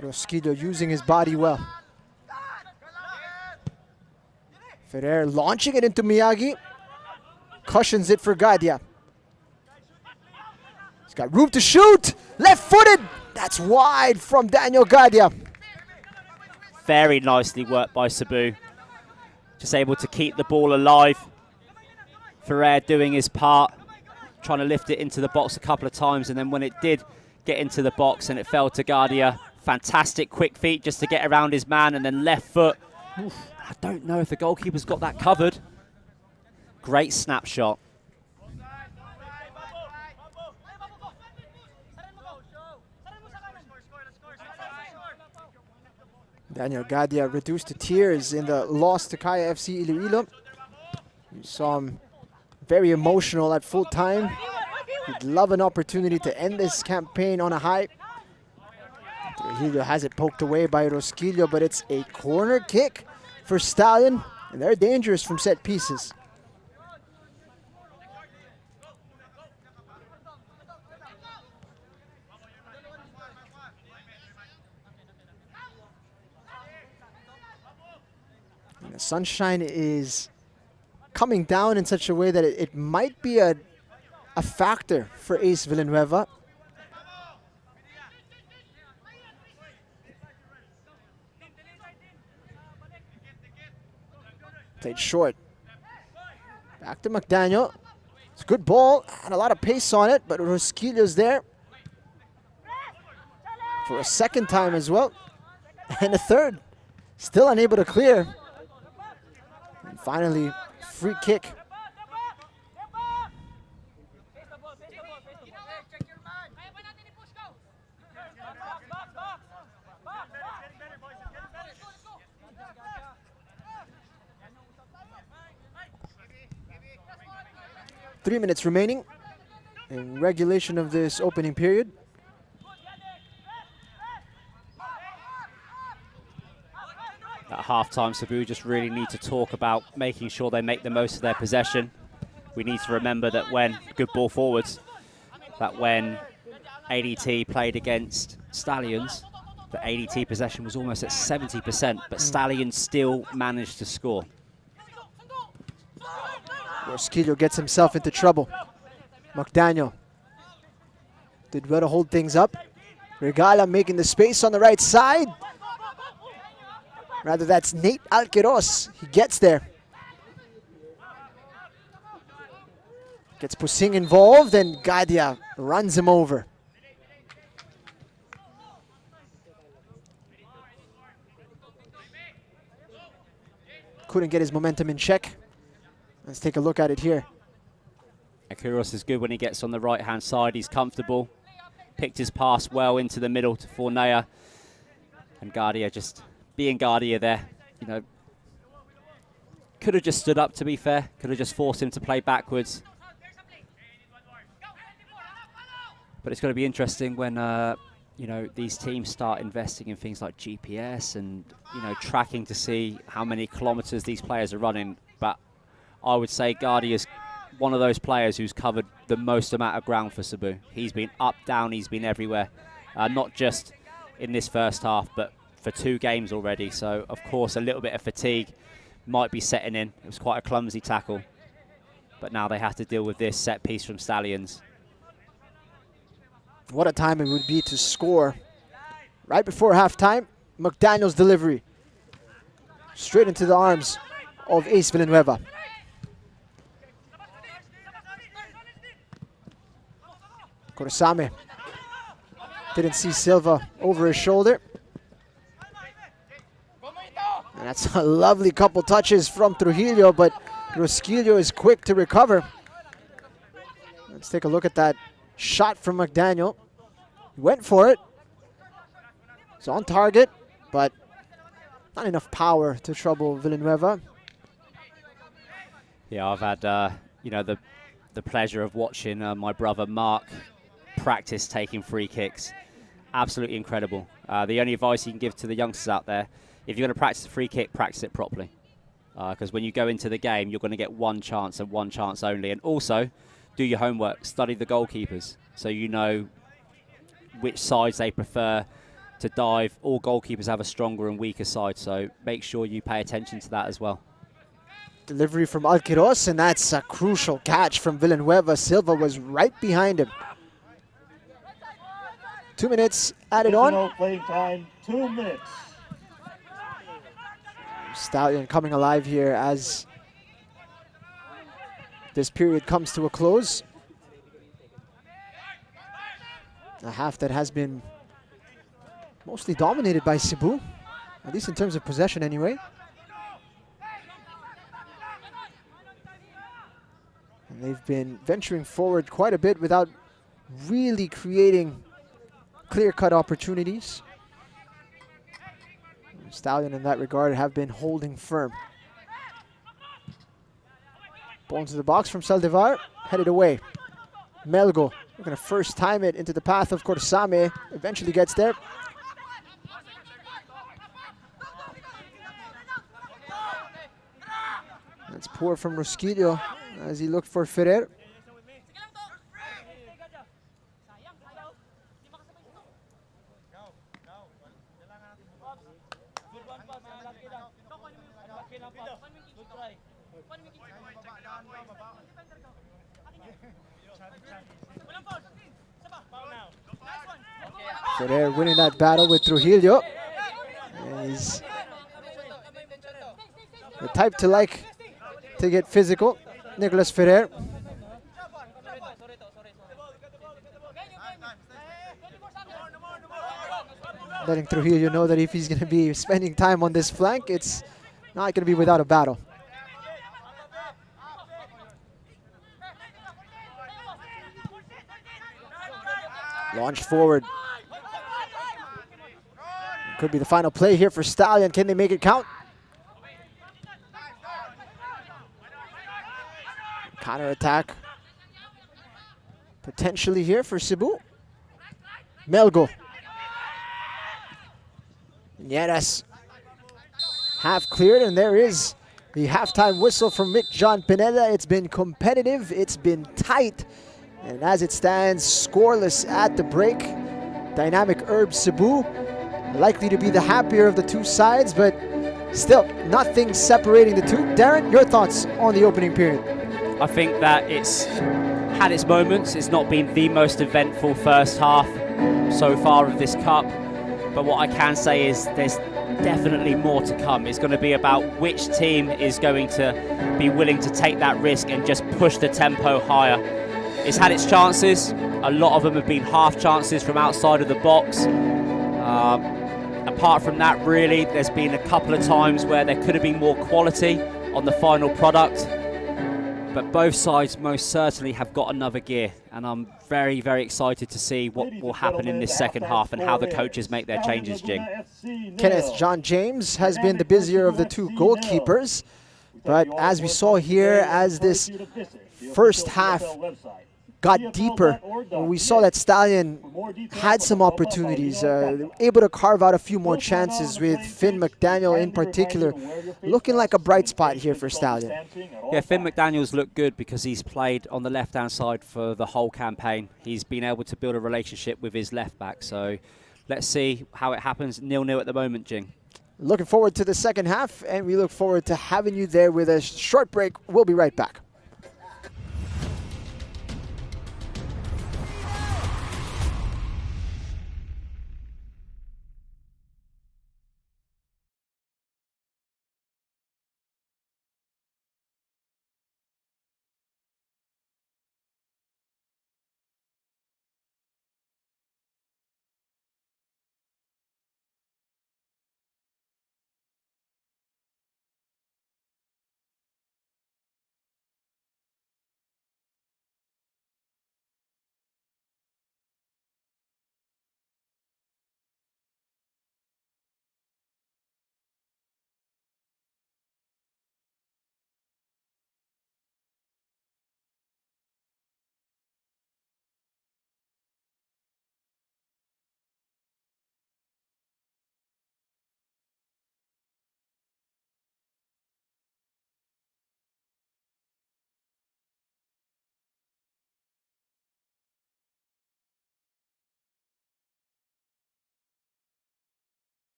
Rosquillo using his body well. Ferrer launching it into Miyagi. Cushions it for Gadia. Got room to shoot. Left-footed. That's wide from Daniel Gadia. Very nicely worked by Cebu. Just able to keep the ball alive. Ferrer doing his part, trying to lift it into the box a couple of times, and then when it did get into the box and it fell to Gadia, fantastic quick feet just to get around his man, and then left foot. Oof, I don't know if the goalkeeper's got that covered. Great snapshot. Daniel Gadia reduced to tears in the loss to Kaya FC Iloilo. You saw him very emotional at full time. He'd love an opportunity to end this campaign on a high. Trujillo has it poked away by Rosquillo, but it's a corner kick for Stallion, and they're dangerous from set pieces. And the sunshine is coming down in such a way that it might be a factor for Ace Villanueva. Played short. Back to McDaniel. It's a good ball and a lot of pace on it, but Rosquillo's there for a second time as well. And a third. Still unable to clear. And finally, free kick. Three minutes remaining in regulation of this opening period. At half-time, Cebu just really need to talk about making sure they make the most of their possession. We need to remember that when, good ball forwards, that when ADT played against Stallions, the ADT possession was almost at 70%, but Stallions still managed to score. Rosquillo gets himself into trouble. McDaniel did well to hold things up. Regala making the space on the right side. Rather, that's Nate Alqueros. He gets there. Gets Pusing involved, and Gadia runs him over. Couldn't get his momentum in check. Let's take a look at it here. Alqueros is good when he gets on the right-hand side. He's comfortable. Picked his pass well into the middle to Fornea. And Gadia just being Gadia there, you know, could have just stood up, to be fair. Could have just forced him to play backwards. But it's going to be interesting when, you know, these teams start investing in things like GPS and, you know, tracking to see how many kilometers these players are running. But I would say Gadia is one of those players who's covered the most amount of ground for Cebu. He's been up, down, he's been everywhere. Not just in this first half, but for 2 games already. So, of course, a little bit of fatigue might be setting in. It was quite a clumsy tackle. But now they have to deal with this set piece from Stallions. What a time it would be to score. Right before halftime, McDaniel's delivery. Straight into the arms of Ace Villanueva. Korosame didn't see Silva over his shoulder. And that's a lovely couple touches from Trujillo, but Rosquillo is quick to recover. Let's take a look at that shot from McDaniel. He went for it. It's on target, but not enough power to trouble Villanueva. Yeah, I've had you know, the pleasure of watching my brother Mark practice taking free kicks. Absolutely incredible. The only advice you can give to the youngsters out there, if you're going to practice a free kick, practice it properly. Because when you go into the game, you're going to get one chance and one chance only. And also, do your homework, study the goalkeepers, so you know which sides they prefer to dive. All goalkeepers have a stronger and weaker side, so make sure you pay attention to that as well. Delivery from Alqueros, and that's a crucial catch from Villanueva. Silva was right behind him. 2 minutes added on. Playing time, 2 minutes. Stallion coming alive here as this period comes to a close. A half that has been mostly dominated by Cebu, at least in terms of possession anyway. And they've been venturing forward quite a bit without really creating clear-cut opportunities. Stallion in that regard have been holding firm. Ball into the box from Saldivar, headed away. Melgo, we're going to first time it into the path of Corsame, eventually gets there. That's poor from Rosquillo as he looked for Ferrer. Ferrer winning that battle with Trujillo. And he's the type to like to get physical, Nicolas Ferrer. Letting Trujillo know that if he's going to be spending time on this flank, it's not going to be without a battle. Launched forward. Could be the final play here for Stallion. Can they make it count? Counter attack. Potentially here for Cebu. Melgo. Nieres. Half cleared, and there is the halftime whistle from Mick John Pineda. It's been competitive. It's been tight. And as it stands, scoreless at the break. Dynamic Herb Cebu, likely to be the happier of the two sides, but still nothing separating the two. Darren, your thoughts on the opening period? I think that it's had its moments. It's not been the most eventful first half so far of this cup. But what I can say is there's definitely more to come. It's going to be about which team is going to be willing to take that risk and just push the tempo higher. It's had its chances. A lot of them have been half chances from outside of the box. Apart from that, really, there's been a couple of times where there could have been more quality on the final product. But both sides most certainly have got another gear. And I'm very, very excited to see what will happen in this second half and how the coaches make their changes, Jing. Kenneth John James has been the busier of the two goalkeepers. But as we saw here, as this first half got deeper, we saw that Stallion had some opportunities, able to carve out a few more chances, with Finn McDaniel in particular looking like a bright spot here for Stallion. Yeah, Finn McDaniel's looked good because he's played on the left-hand side for the whole campaign. He's been able to build a relationship with his left back, so let's see how it happens. 0-0 at the moment, Jing. Looking forward to the second half, and we look forward to having you there with a short break. We'll be right back.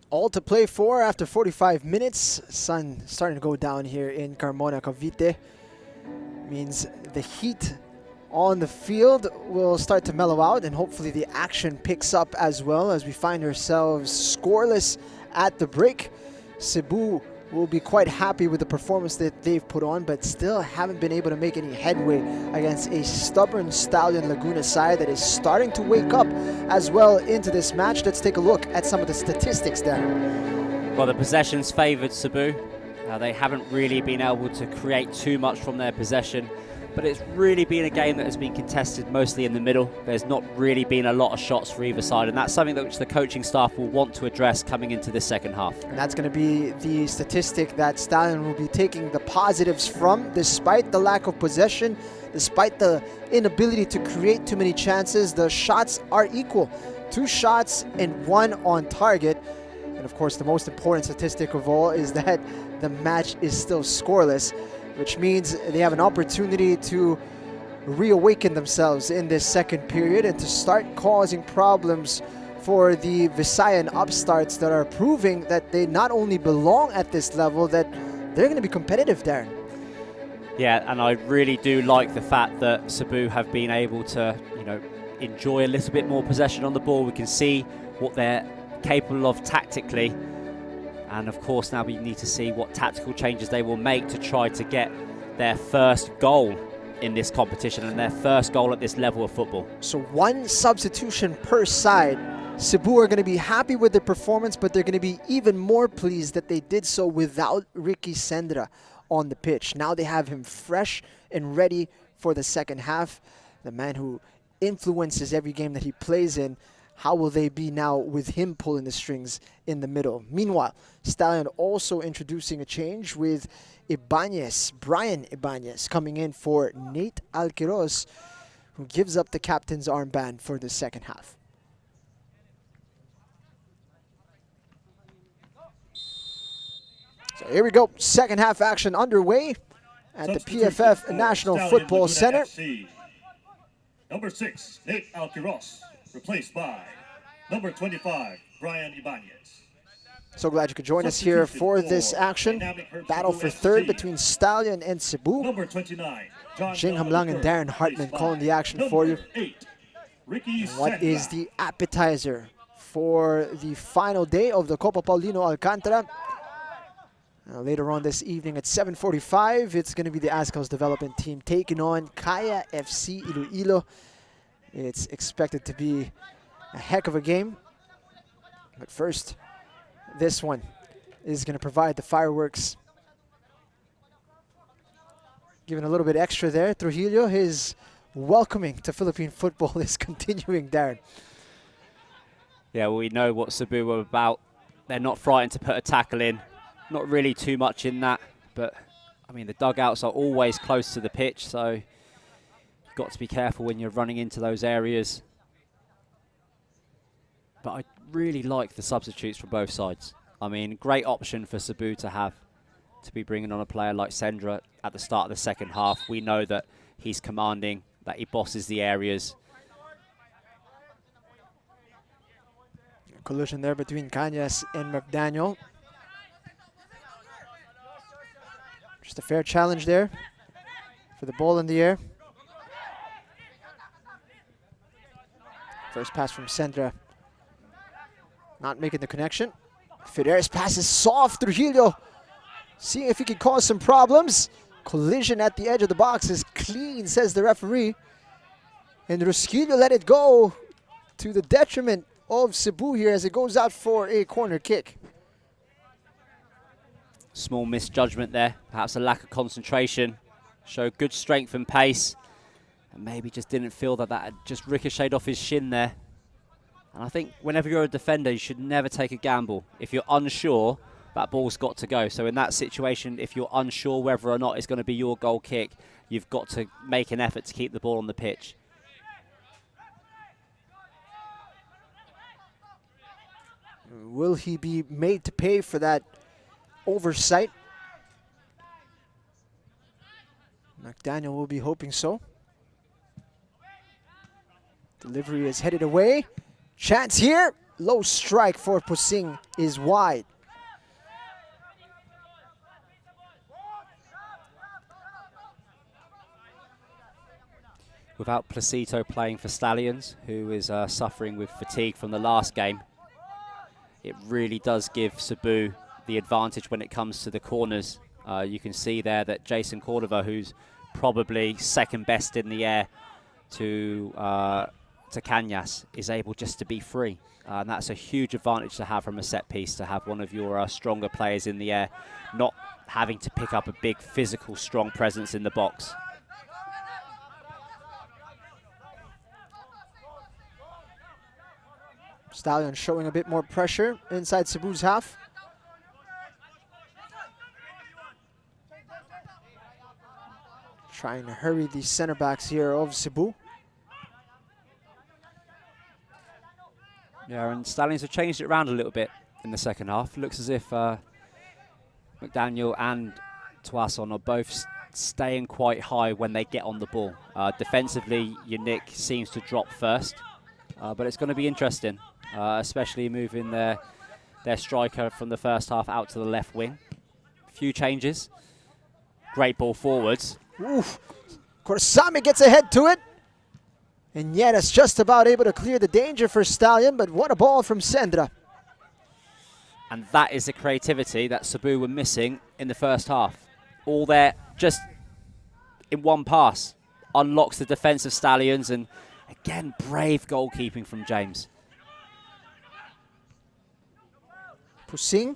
All to play for after 45 minutes. Sun starting to go down here in Carmona, Cavite. Means the heat on the field will start to mellow out, and hopefully the action picks up as well as we find ourselves scoreless at the break. Cebu will be quite happy with the performance that they've put on, but still haven't been able to make any headway against a stubborn Stallion Laguna side that is starting to wake up as well into this match. Let's take a look at some of the statistics there. Well, the possessions favoured Cebu. They haven't really been able to create too much from their possession, but it's really been a game that has been contested mostly in the middle. There's not really been a lot of shots for either side, and that's something that which the coaching staff will want to address coming into this second half. And that's going to be the statistic that Stallion will be taking the positives from. Despite the lack of possession, despite the inability to create too many chances, the shots are equal. 2 shots and 1 on target. And of course, the most important statistic of all is that the match is still scoreless, which means they have an opportunity to reawaken themselves in this second period and to start causing problems for the Visayan upstarts that are proving that they not only belong at this level, that they're going to be competitive, Darren. Yeah, and I really do like the fact that Cebu have been able to, enjoy a little bit more possession on the ball. We can see what they're capable of tactically. And of course, now we need to see what tactical changes they will make to try to get their first goal in this competition and their first goal at this level of football. So 1 substitution per side. Cebu are going to be happy with their performance, but they're going to be even more pleased that they did so without Ricky Sendra on the pitch. Now they have him fresh and ready for the second half. The man who influences every game that he plays in. How will they be now with him pulling the strings in the middle? Meanwhile, Stallion also introducing a change with Brian Ibanez, coming in for Nate Alquiros, who gives up the captain's armband for the second half. So here we go, second half action underway at the PFF National Football Center. FC. Number 6, Nate Alquiros, replaced by number 25, Brian Ibanez. So glad you could join us here for this action. Battle for third between Stallion and Cebu. Number 29, Jing Hamlang and Darren Hartman calling the action for you. 8, Ricky What is the appetizer for the final day of the Copa Paulino Alcantara? Later on this evening at 7:45, it's going to be the Azcals development team taking on Kaya FC Iloilo. It's expected to be a heck of a game. But first, this one is going to provide the fireworks. Giving a little bit extra there. Trujillo, his welcoming to Philippine football is continuing, Darren. Yeah, well, we know what Cebu are about. They're not frightened to put a tackle in. Not really too much in that, but I mean, the dugouts are always close to the pitch, so you've got to be careful when you're running into those areas. But I really like the substitutes from both sides. I mean, great option for Cebu to have, to be bringing on a player like Sendra at the start of the second half. We know that he's commanding, that he bosses the areas. Collision there between Cañas and McDaniel. Just a fair challenge there for the ball in the air. First pass from Sendra. Not making the connection. Fideres passes soft. Trujillo seeing if he can cause some problems. Collision at the edge of the box is clean, says the referee. And Rusquillo let it go to the detriment of Cebu here as it goes out for a corner kick. Small misjudgment there, perhaps a lack of concentration. Showed good strength and pace, and maybe just didn't feel that that had just ricocheted off his shin there. And I think whenever you're a defender, you should never take a gamble. If you're unsure, that ball's got to go. So in that situation, if you're unsure whether or not it's going to be your goal kick, you've got to make an effort to keep the ball on the pitch. Will he be made to pay for that oversight? McDaniel will be hoping so. Delivery is headed away. Chance here. low strike for Pusing is wide. Without Placito playing for Stallions, who is suffering with fatigue from the last game, it really does give Cebu the advantage when it comes to the corners. You can see there that Jason Cordova, who's probably second best in the air to Cañas, is able just to be free. And that's a huge advantage to have from a set piece, to have one of your stronger players in the air, not having to pick up a big physical, strong presence in the box. Stallion showing a bit more pressure inside Cebu's half. Trying to hurry the center backs here of Cebu. Yeah, and Stallions have changed it around a little bit in the second half. Looks as if McDaniel and Tuason are both staying quite high when they get on the ball. Defensively, Yannick seems to drop first, but it's going to be interesting. Especially moving their striker from the first half out to the left wing. Few changes. Great ball forwards. Oof. Corsame gets ahead to it. And yet it's just about able to clear the danger for Stallion, but what a ball from Sendra. And that is the creativity that Cebu were missing in the first half. All there, just in one pass, unlocks the defense of Stallions, and again, brave goalkeeping from James. Pusing.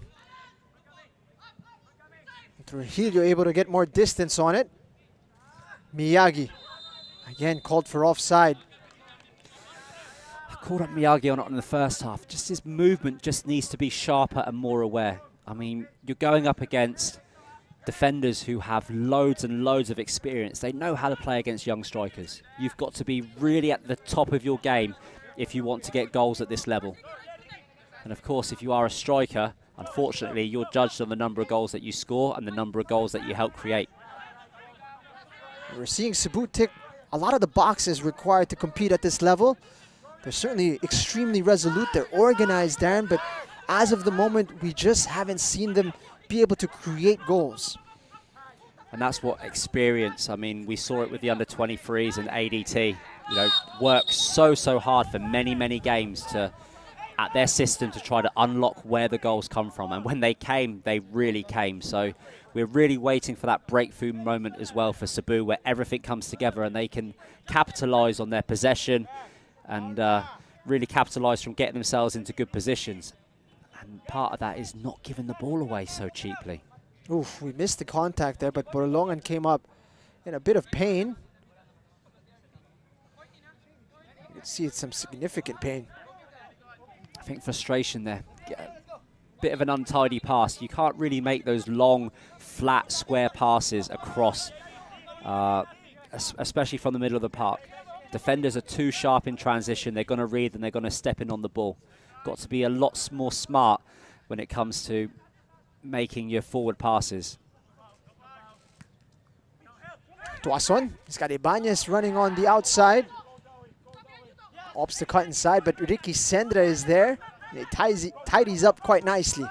Trujillo able to get more distance on it. Miyagi. Again, called for offside. I called up Miyagi on it in the first half. Just his movement just needs to be sharper and more aware. I mean, you're going up against defenders who have loads and loads of experience. They know how to play against young strikers. You've got to be really at the top of your game if you want to get goals at this level. And of course, if you are a striker, unfortunately, you're judged on the number of goals that you score and the number of goals that you help create. We're seeing Cebu tick a lot of the boxes required to compete at this level. They're certainly extremely resolute. They're organized, Darren, but as of the moment, we just haven't seen them be able to create goals. And that's what experience, I mean, we saw it with the under-23s and ADT, you know, work so hard for many games at their system to try to unlock where the goals come from. And when they came, they really came. So we're really waiting for that breakthrough moment as well for Cebu, where everything comes together and they can capitalize on their possession and really capitalize from getting themselves into good positions. And part of that is not giving the ball away so cheaply. Oof, we missed the contact there, but Borlongan came up in a bit of pain. You can see it's some significant pain. I think frustration there. Bit of an untidy pass. You can't really make those long, flat, square passes across, especially from the middle of the park. Defenders are too sharp in transition. They're going to read and they're going to step in on the ball. Got to be a lot more smart when it comes to making your forward passes. Tuason, he's got Ibanez running on the outside. Opts to cut inside, but Ricky Sendra is there. It tidies up quite nicely.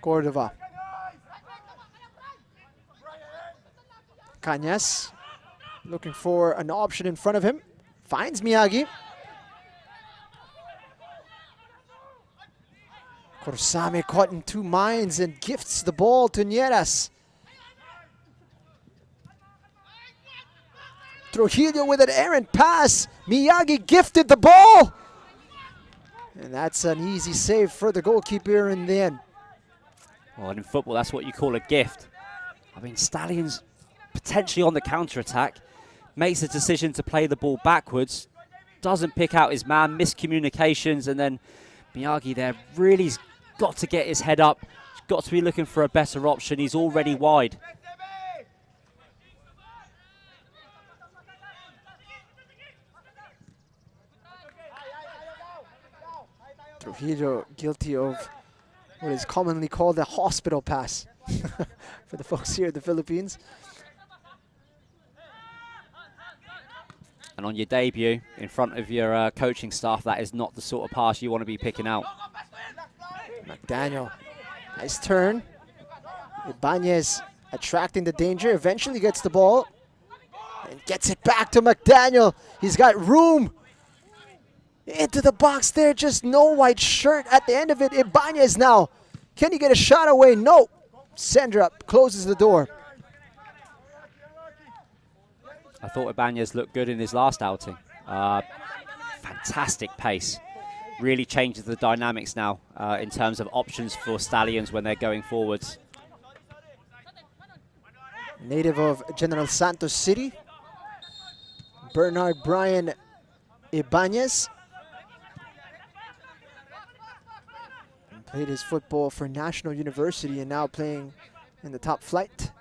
Cordova. Cañas looking for an option in front of him. Finds Miyagi. Corsame caught in two minds and gifts the ball to Nieras. Trujillo with an errant pass. Miyagi gifted the ball. And that's an easy save for the goalkeeper in the end. Well, and in football, that's what you call a gift. I mean, Stallions potentially on the counter-attack, makes a decision to play the ball backwards, doesn't pick out his man, miscommunications, and then Miyagi there really's got to get his head up. He's got to be looking for a better option. He's already wide. Trujillo guilty of what is commonly called a hospital pass for the folks here in the Philippines. And on your debut, in front of your coaching staff, that is not the sort of pass you want to be picking out. McDaniel, nice turn. Ibanez attracting the danger, eventually gets the ball and gets it back to McDaniel. He's got room into the box there, just no white shirt at the end of it. Ibanez now, can he get a shot away? No, Sendra closes the door. I thought Ibanez looked good in his last outing. Fantastic pace. Really changes the dynamics now in terms of options for Stallions when they're going forwards. Native of General Santos City, Bernard Brian Ibanez. Played his football for National University and now playing in the top flight.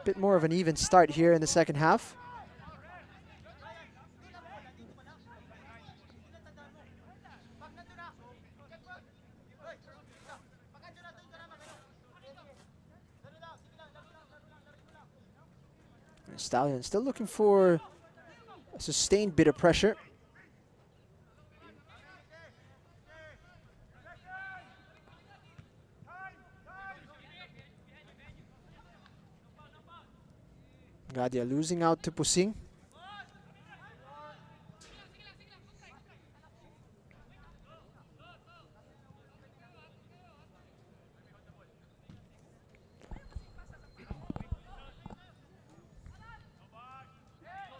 Bit more of an even start here in the second half. Stallion still looking for a sustained bit of pressure. Gadia losing out to Pusing.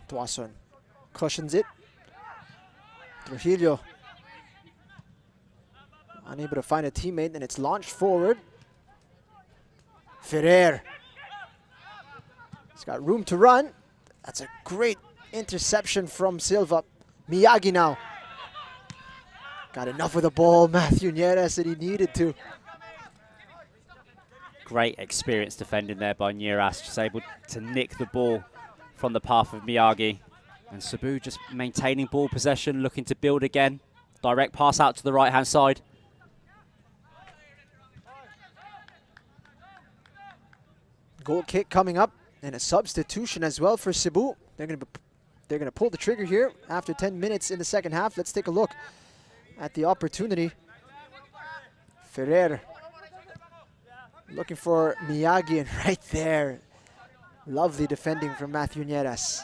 Tuason cushions it. Trujillo unable to find a teammate, and it's launched forward. Ferrer. He's got room to run. That's a great interception from Silva. Miyagi now. Got enough of the ball, Matthew Nieres, that he needed to. Great experience defending there by Nieras, just able to nick the ball from the path of Miyagi. And Cebu just maintaining ball possession, looking to build again. Direct pass out to the right-hand side. Goal kick coming up, and a substitution as well for Cebu. They're gonna pull the trigger here after 10 minutes in the second half. Let's take a look at the opportunity. Ferrer looking for Miyagi, and right there, lovely defending from Matthew Nieras.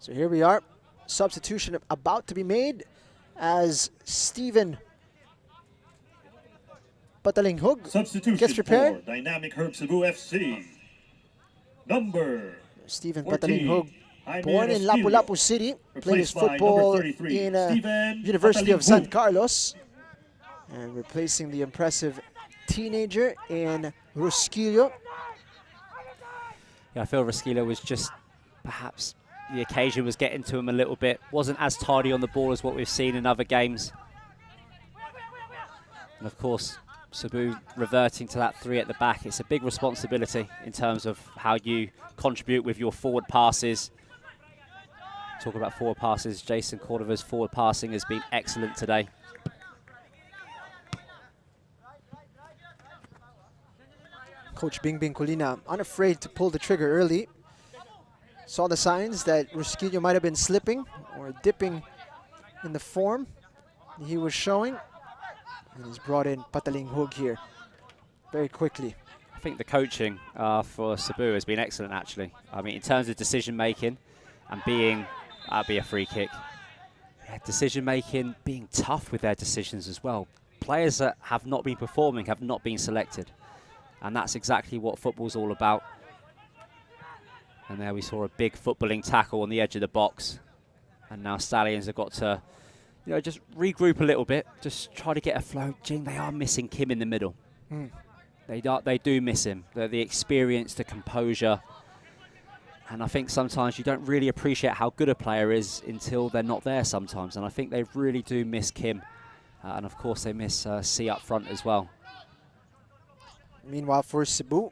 So here we are, substitution about to be made as Steven Patalinghug gets prepared. For Dynamic Herb Cebu FC. Number Steven 14, Patalinghug, born in Lapu-Lapu City, played his football in University of San Carlos, and replacing the impressive teenager in Rusquillo. Yeah, I feel Rusquillo was just perhaps the occasion was getting to him a little bit. Wasn't as tidy on the ball as what we've seen in other games. And of course, Cebu reverting to that three at the back. It's a big responsibility in terms of how you contribute with your forward passes. Talk about forward passes. Jason Cordova's forward passing has been excellent today. Coach Bingbing Colina unafraid to pull the trigger early. Saw the signs that Rusquillo might have been slipping or dipping in the form he was showing. And he's brought in Patalinghug here very quickly. I think the coaching for Cebu has been excellent, actually. I mean, in terms of decision-making and being, that'd be a free kick. Yeah, decision-making, being tough with their decisions as well. Players that have not been performing have not been selected. And that's exactly what football's all about. And there we saw a big footballing tackle on the edge of the box. And now Stallions have got to, you know, just regroup a little bit. Just try to get a flow. Jing, they are missing Kim in the middle. They do miss him. The experience, the composure. And I think sometimes you don't really appreciate how good a player is until they're not there sometimes. And I think they really do miss Kim. And of course they miss C up front as well. Meanwhile, for Cebu,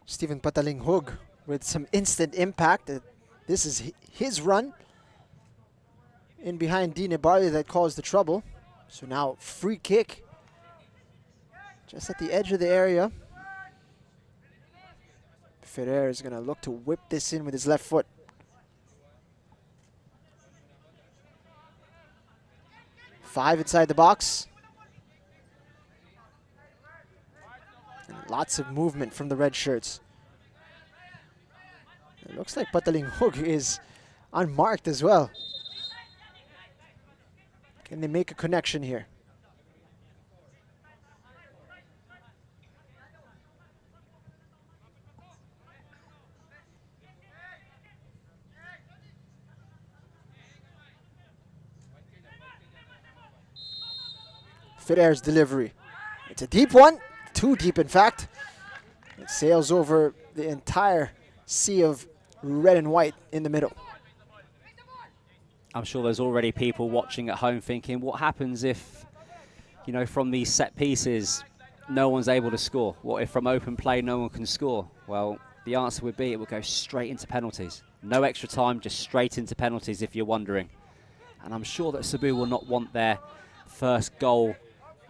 Stephen Patalinghug with some instant impact. This is his run in behind Dine Barley that caused the trouble. So now free kick just at the edge of the area. Ferrer is going to look to whip this in with his left foot. Five inside the box. And lots of movement from the red shirts. It looks like Patalinghug is unmarked as well. Can they make a connection here? Ferrer's delivery. It's a deep one. Too deep, in fact. It sails over the entire sea of red and white in the middle. I'm sure there's already people watching at home thinking, what happens if, you know, from these set pieces, no one's able to score? What if from open play no one can score? Well, the answer would be it would go straight into penalties. No extra time, just straight into penalties if you're wondering. And I'm sure that Cebu will not want their first goal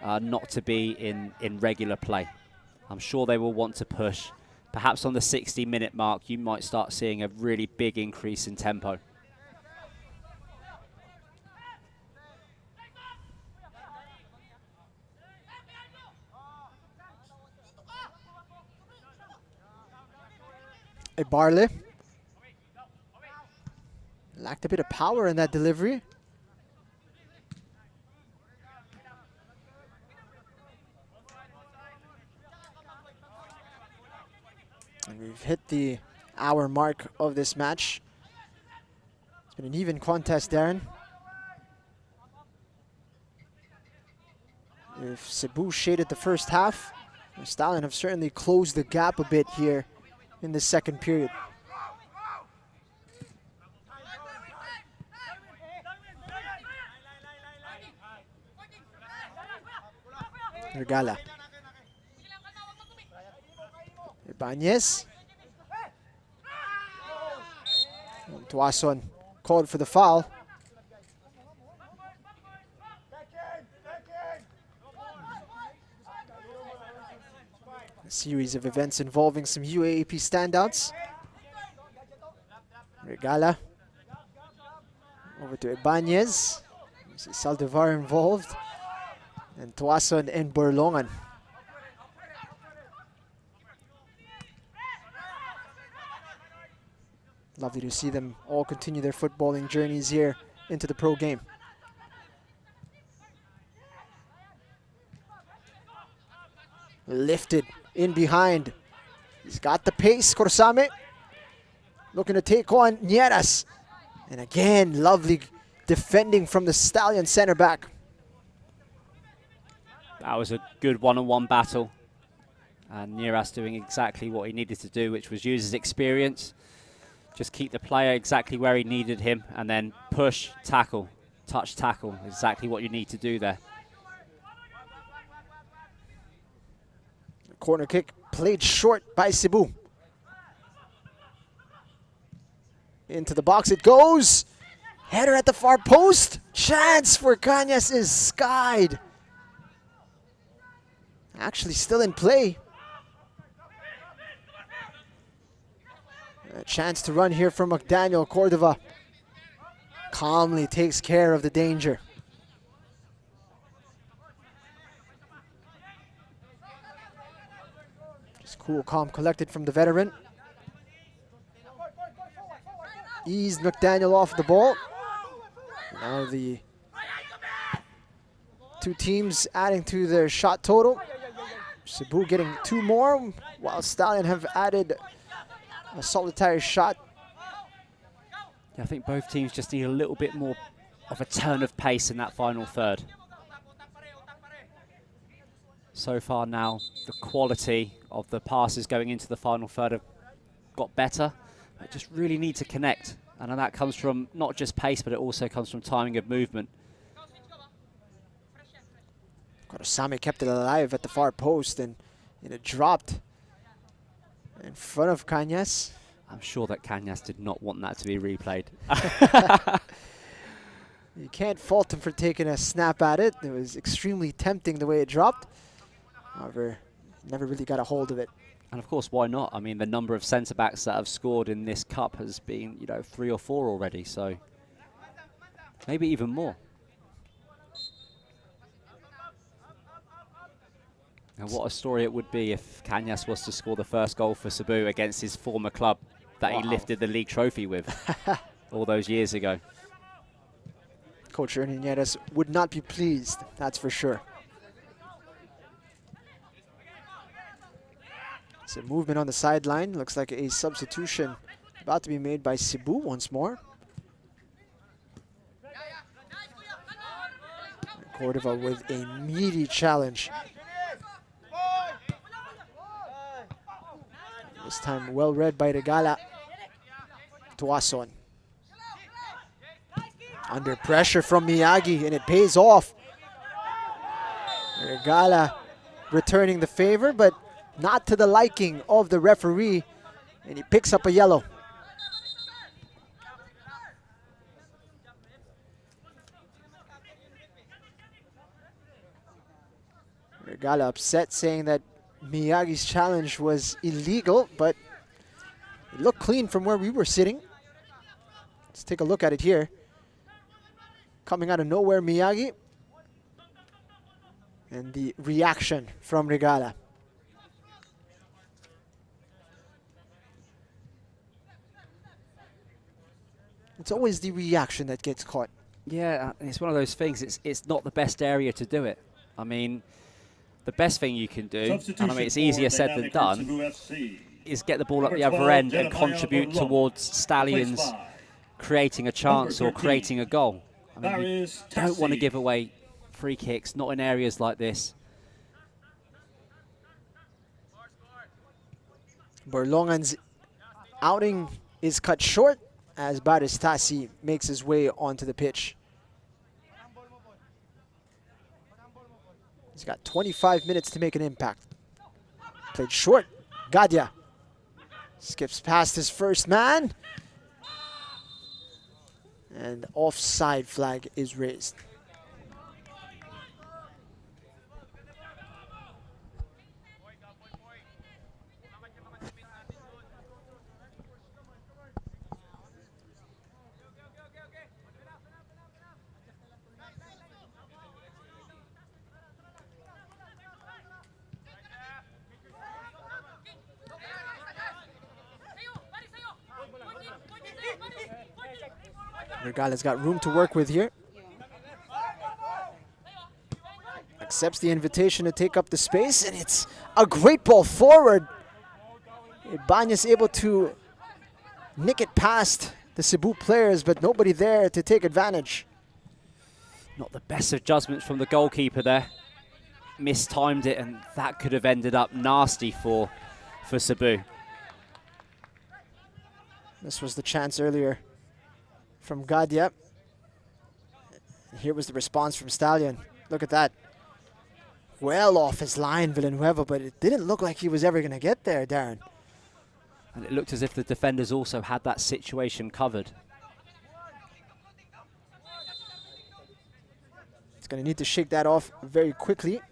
not to be in regular play. I'm sure they will want to push. Perhaps on the 60-minute mark, you might start seeing a really big increase in tempo. Barley lacked a bit of power in that delivery. And we've hit the hour mark of this match. It's been an even contest, Darren. If Cebu shaded the first half, the Stallion have certainly closed the gap a bit here in the second period. Regala. Ibanez. Tuason called for the foul. A series of events involving some UAAP standouts. Regala. Over to Ibanez. You see Saldivar involved. And Tuason and Borlongan. Lovely to see them all continue their footballing journeys here into the pro game. Lifted in behind. He's got the pace, Corsame. Looking to take on Nieras. And again, lovely defending from the Stallion center back. That was a good one-on-one battle. And Nieras doing exactly what he needed to do, which was use his experience. Just keep the player exactly where he needed him, and then push, tackle, touch, tackle. Exactly what you need to do there. Corner kick played short by Cebu. Into the box it goes. Header at the far post. Chance for Cañas is skied. Actually still in play. A chance to run here from McDaniel. Cordova calmly takes care of the danger. Just cool, calm, collected from the veteran. Eased McDaniel off the ball. Now the two teams adding to their shot total. Cebu getting 2 more, while Stallion have added a solitary shot. Yeah, I think both teams just need a little bit more of a turn of pace in that final third. So far now, the quality of the passes going into the final third have got better. They just really need to connect. And that comes from not just pace, but it also comes from timing of movement. Korosame kept it alive at the far post, and And it dropped in front of Cañas. I'm sure that Cañas did not want that to be replayed. You can't fault him for taking a snap at it. It was extremely tempting the way it dropped. However, never really got a hold of it. And of course, why not? I mean, the number of centre-backs that have scored in this cup has been, you know, 3 or 4 already, so maybe even more. And what a story it would be if Cañas was to score the first goal for Cebu against his former club that he lifted the league trophy with all those years ago. Coach Ernie Nieves would not be pleased, that's for sure. So movement on the sideline. Looks like a substitution about to be made by Cebu once more. Cordova with a meaty challenge. This time well read by Regala. Tuason. Under pressure from Miyagi, and it pays off. Regala returning the favor, but not to the liking of the referee, and he picks up a yellow. Regala upset, saying that Miyagi's challenge was illegal, but it looked clean from where we were sitting. Let's take a look at it here. Coming out of nowhere, Miyagi. And the reaction from Regala. It's always the reaction that gets caught. Yeah, it's one of those things. It's not the best area to do it. I mean, the best thing you can do, and I mean it's easier said than done, is get the ball up the other end and contribute towards Stallions creating a chance or creating a goal. I mean, you don't want to give away free kicks, not in areas like this. Borlongan's outing is cut short as Baristasi makes his way onto the pitch. He's got 25 minutes to make an impact. Played short. Gadia skips past his first man. And offside flag is raised. Regala's got room to work with here. Accepts the invitation to take up the space, and it's a great ball forward. Ibanez able to nick it past the Cebu players, but nobody there to take advantage. Not the best of judgments from the goalkeeper there. Mistimed it, and that could have ended up nasty for Cebu. This was the chance earlier from Gadia. Here was the response from Stallion. Look at that. Well off his line, Villanueva, but it didn't look like he was ever going to get there, Darren. And it looked as if the defenders also had that situation covered. It's going to need to shake that off very quickly,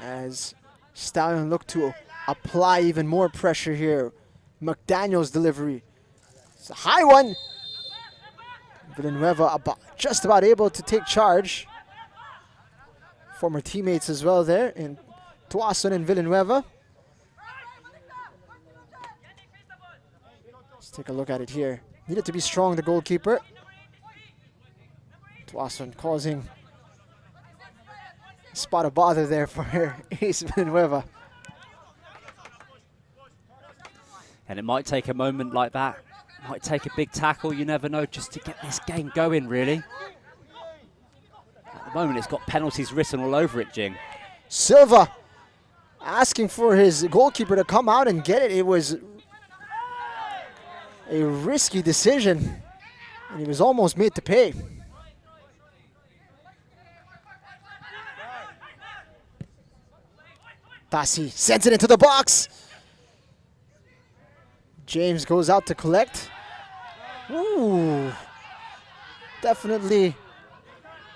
as Stallion looked to apply even more pressure here. McDaniel's delivery. It's a high one. Villanueva just about able to take charge. Former teammates as well there in Tuason and Villanueva. Let's take a look at it here. Needed to be strong, the goalkeeper. Tuason causing a spot of bother there for Ace Villanueva. And it might take a moment like that. Might take a big tackle, you never know, just to get this game going, really. At the moment, it's got penalties written all over it, Jing. Silva asking for his goalkeeper to come out and get it. It was a risky decision, and he was almost made to pay. Tasi sends it into the box. James goes out to collect. Ooh. Definitely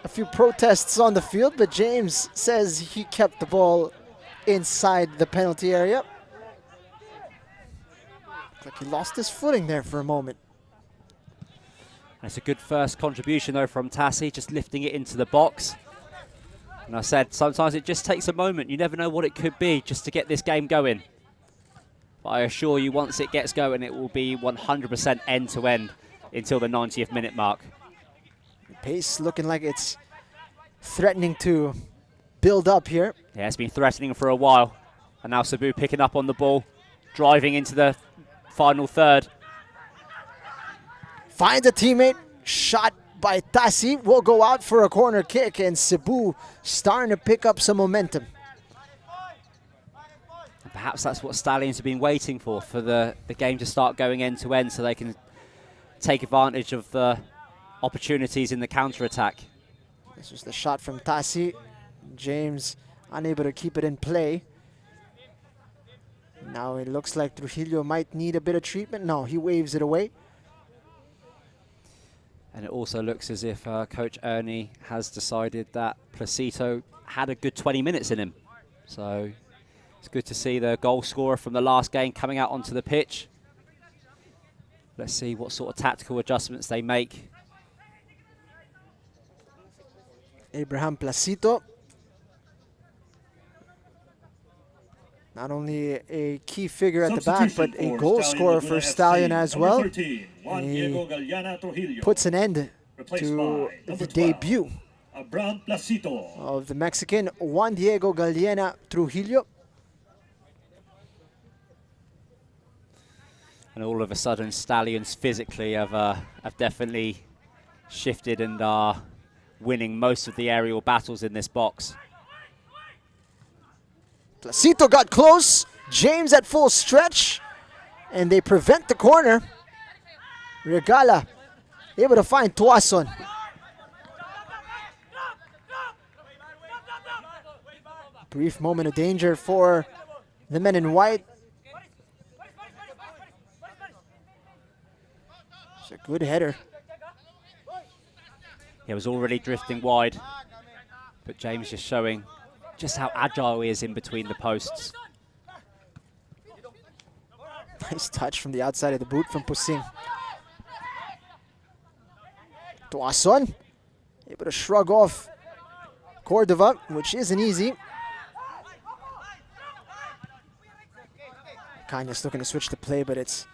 a few protests on the field, but James says he kept the ball inside the penalty area. Looks like he lost his footing there for a moment. That's a good first contribution though from Tassi, just lifting it into the box. And I said, sometimes it just takes a moment. You never know what it could be just to get this game going. But I assure you, once it gets going, it will be 100% end-to-end until the 90th minute mark. The pace looking like it's threatening to build up here. Yeah, it's been threatening for a while. And now Cebu picking up on the ball, driving into the final third. Finds a teammate, shot by Tassi, will go out for a corner kick, and Cebu starting to pick up some momentum. And perhaps that's what Stallions have been waiting for the game to start going end-to-end so they can take advantage of the opportunities in the counter-attack. This was the shot from Tassi. James unable to keep it in play. Now it looks like Trujillo might need a bit of treatment. No, he waves it away. And it also looks as if Coach Ernie has decided that Placito had a good 20 minutes in him. So it's good to see the goal scorer from the last game coming out onto the pitch. Let's see what sort of tactical adjustments they make. Abraham Placito. Not only a key figure at the back, but a goal scorer for Stallion as well. 13, He puts an end to the debut of the Mexican Juan Diego Galeana Trujillo. And all of a sudden, Stallions physically have definitely shifted and are winning most of the aerial battles in this box. Placito got close. James at full stretch. And they prevent the corner. Regala able to find Tuason. Brief moment of danger for the men in white. It's a good header. He was already drifting wide, but James just showing just how agile he is in between the posts. Nice touch from the outside of the boot from Pusing. Tuason able to shrug off Cordova, which isn't easy. Cañas looking to switch the play, but it's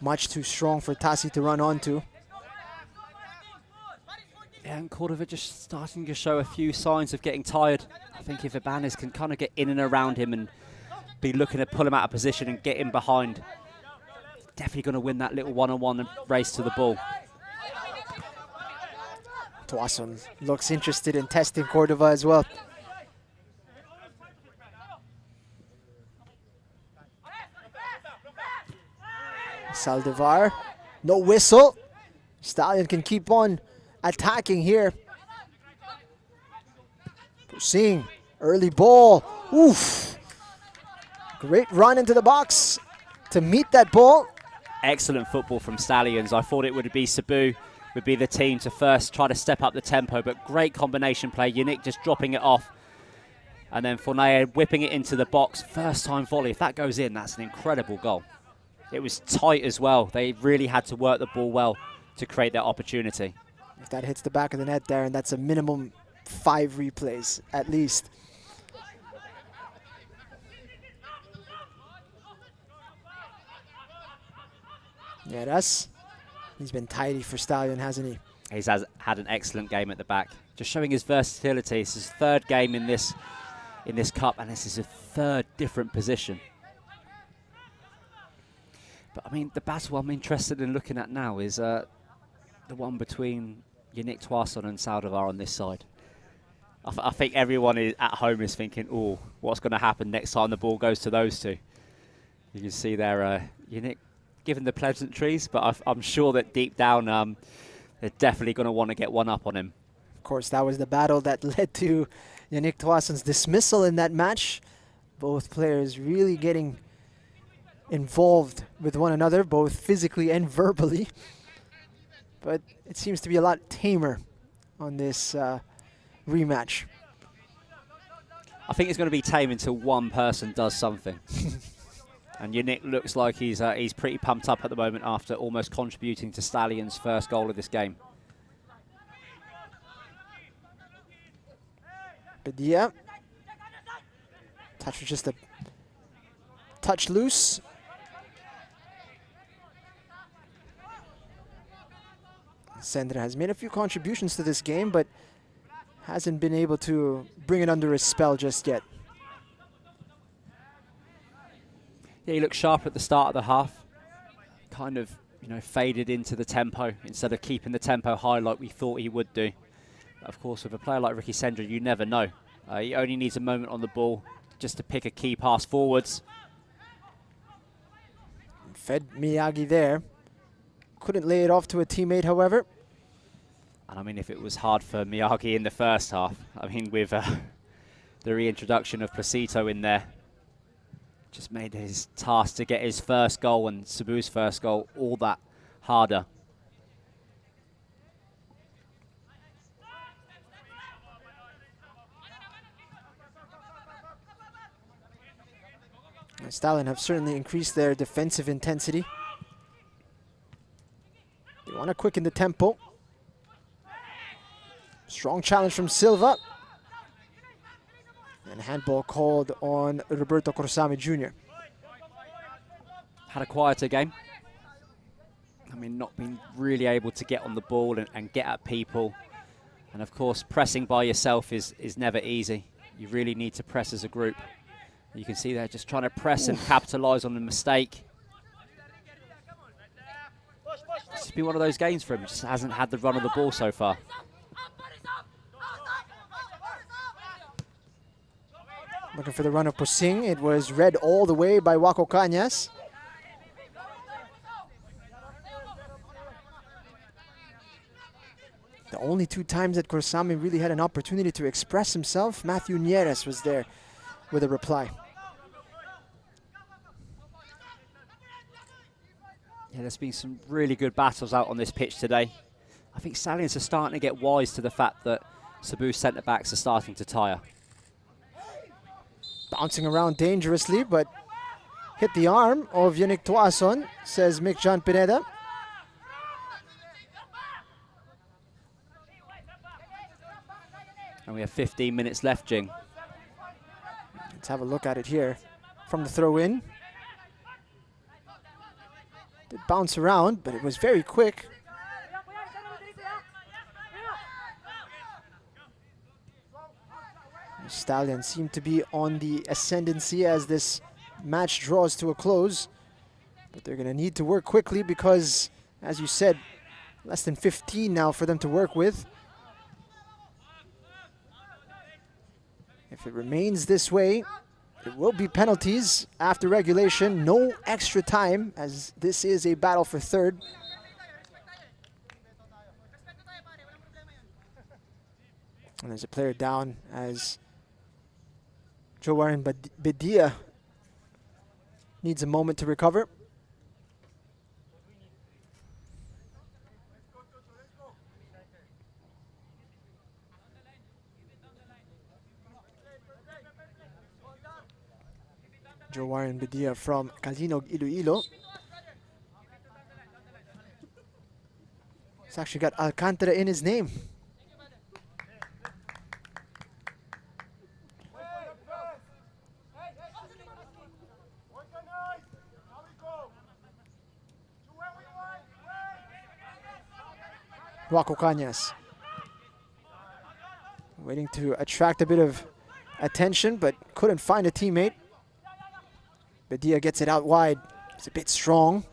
much too strong for Tassi to run onto. Yeah, and Cordova just starting to show a few signs of getting tired. I think if Ibanez can kind of get in and around him and be looking to pull him out of position and get him behind, definitely going to win that little one-on-one race to the ball. Tuason looks interested in testing Cordova as well. Saldivar, no whistle. Stallion can keep on attacking here. Seeing early ball. Oof. Great run into the box to meet that ball. Excellent football from Stallions. I thought it would be Cebu would be the team to first try to step up the tempo, but great combination play. Yannick just dropping it off. And then Fornea whipping it into the box. First time volley. If that goes in, that's an incredible goal. It was tight as well. They really had to work the ball well to create that opportunity. If that hits the back of the net, Darren, that's a minimum 5 replays at least. Yeah, he's been tidy for Stallion, hasn't he? He's had an excellent game at the back. Just showing his versatility. It's his third game in this cup, and this is his third different position. But I mean, the battle I'm interested in looking at now is the one between Yannick Tuason and Saldivar on this side. I think everyone at home is thinking, oh, what's going to happen next time the ball goes to those two? You can see there, Yannick giving the pleasantries, but I'm sure that deep down they're definitely going to want to get one up on him. Of course, that was the battle that led to Yannick Tuason's dismissal in that match. Both players really getting involved with one another, both physically and verbally. But it seems to be a lot tamer on this rematch. I think it's going to be tame until one person does something. And Yannick looks like he's pretty pumped up at the moment after almost contributing to Stallion's first goal of this game. Badia. Touch was just a touch loose. Sendra has made a few contributions to this game, but hasn't been able to bring it under his spell just yet. Yeah, he looked sharp at the start of the half. Kind of, faded into the tempo instead of keeping the tempo high like we thought he would do. But of course, with a player like Ricky Sendra, you never know. He only needs a moment on the ball just to pick a key pass forwards. Fed Miyagi there. Couldn't lay it off to a teammate, however. And I mean, if it was hard for Miyagi in the first half, I mean, with the reintroduction of Placito in there, just made his task to get his first goal and Cebu's first goal all that harder. Stallion have certainly increased their defensive intensity. They want to quicken the tempo. Strong challenge from Silva. And handball called on Roberto Corsami Jr. Had a quieter game. I mean, not being really able to get on the ball and get at people. And of course, pressing by yourself is never easy. You really need to press as a group. You can see they're just trying to press and capitalize on the mistake. It's been one of those games for him. Just hasn't had the run of the ball so far. Looking for the run of Pusing. It was read all the way by Wako Cañas. The only two times that Corsami really had an opportunity to express himself, Matthew Nieres was there with a reply. Yeah, there's been some really good battles out on this pitch today. I think Stallions are starting to get wise to the fact that Cebu's centre-backs are starting to tire. Bouncing around dangerously, but hit the arm of Yannick Tuason, says Mick John Pineda. And we have 15 minutes left, Jing. Let's have a look at it here from the throw-in. Did bounce around, but it was very quick. The Stallions seem to be on the ascendancy as this match draws to a close. But they're going to need to work quickly because, as you said, less than 15 now for them to work with. If it remains this way, it will be penalties after regulation. No extra time, as this is a battle for third. And there's a player down as Jowarin Badia needs a moment to recover. Jowarin Badia from Calinog, Iloilo. He's actually got Alcantara in his name. Wako Cañas waiting to attract a bit of attention, but couldn't find a teammate. Badia gets it out wide. It's a bit strong.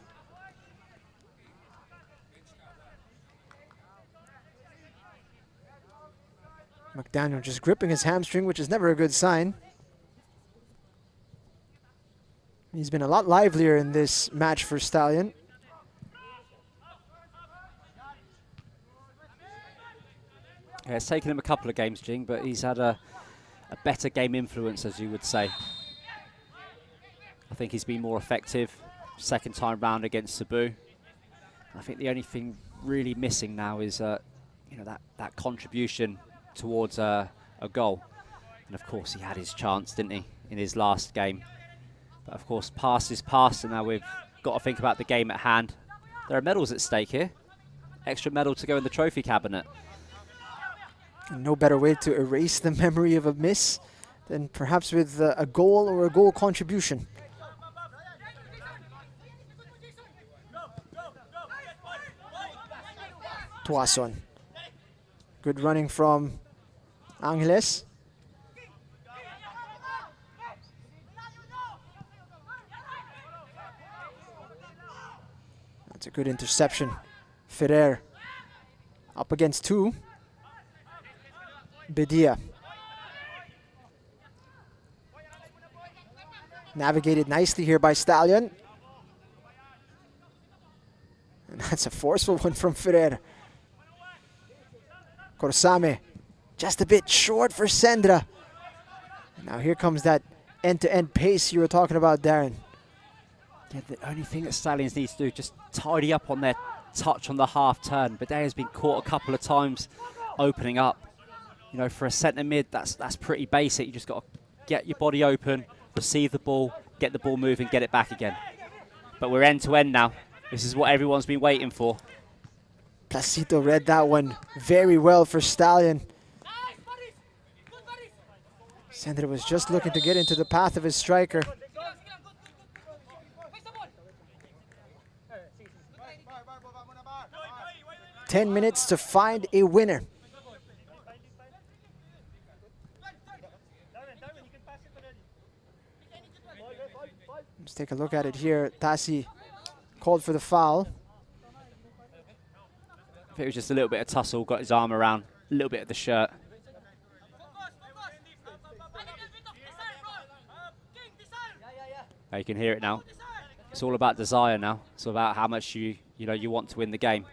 McDaniel just gripping his hamstring, which is never a good sign. He's been a lot livelier in this match for Stallion. Yeah, it's taken him a couple of games, Jing, but he's had a better game influence, as you would say. I think he's been more effective second time round against Cebu. I think the only thing really missing now is you know, that contribution towards a goal. And of course he had his chance, didn't he, in his last game. But of course past is past, and now we've got to think about the game at hand. There are medals at stake here. Extra medal to go in the trophy cabinet. No better way to erase the memory of a miss than perhaps with a goal or a goal contribution. Tuason. Good running from Angeles. That's a good interception. Ferrer up against two. Bedia. Navigated nicely here by Stallion. And that's a forceful one from Ferrer. Corsame, just a bit short for Sendra. And now here comes that end-to-end pace you were talking about, Darren. Yeah, the only thing that Stallions need to do, just tidy up on their touch on the half turn. But has been caught a couple of times opening up. You know, for a centre mid, that's pretty basic. You just got to get your body open, receive the ball, get the ball moving, get it back again. But we're end to end now. This is what everyone's been waiting for. Placito read that one very well for Stallion. Sendra was just looking to get into the path of his striker. "10 minutes to find a winner." Let's take a look at it here. Tassi called for the foul. I think it was just a little bit of tussle, got his arm around a little bit of the shirt. Now you can hear it now. It's all about desire now. It's all about how much you want to win the game.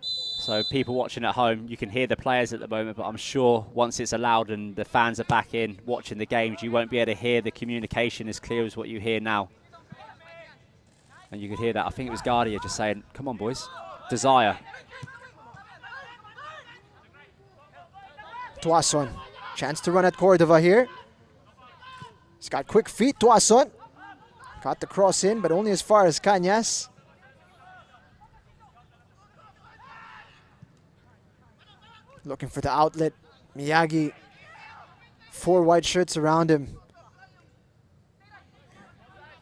So people watching at home, you can hear the players at the moment, but I'm sure once it's allowed and the fans are back in watching the games, you won't be able to hear the communication as clear as what you hear now. And you could hear that. I think it was Guardia just saying, "Come on, boys, desire." Tuason, chance to run at Cordova here. He's got quick feet, Tuason. Got the cross in, but only as far as Cañas. Looking for the outlet. Miyagi, 4 white shirts around him.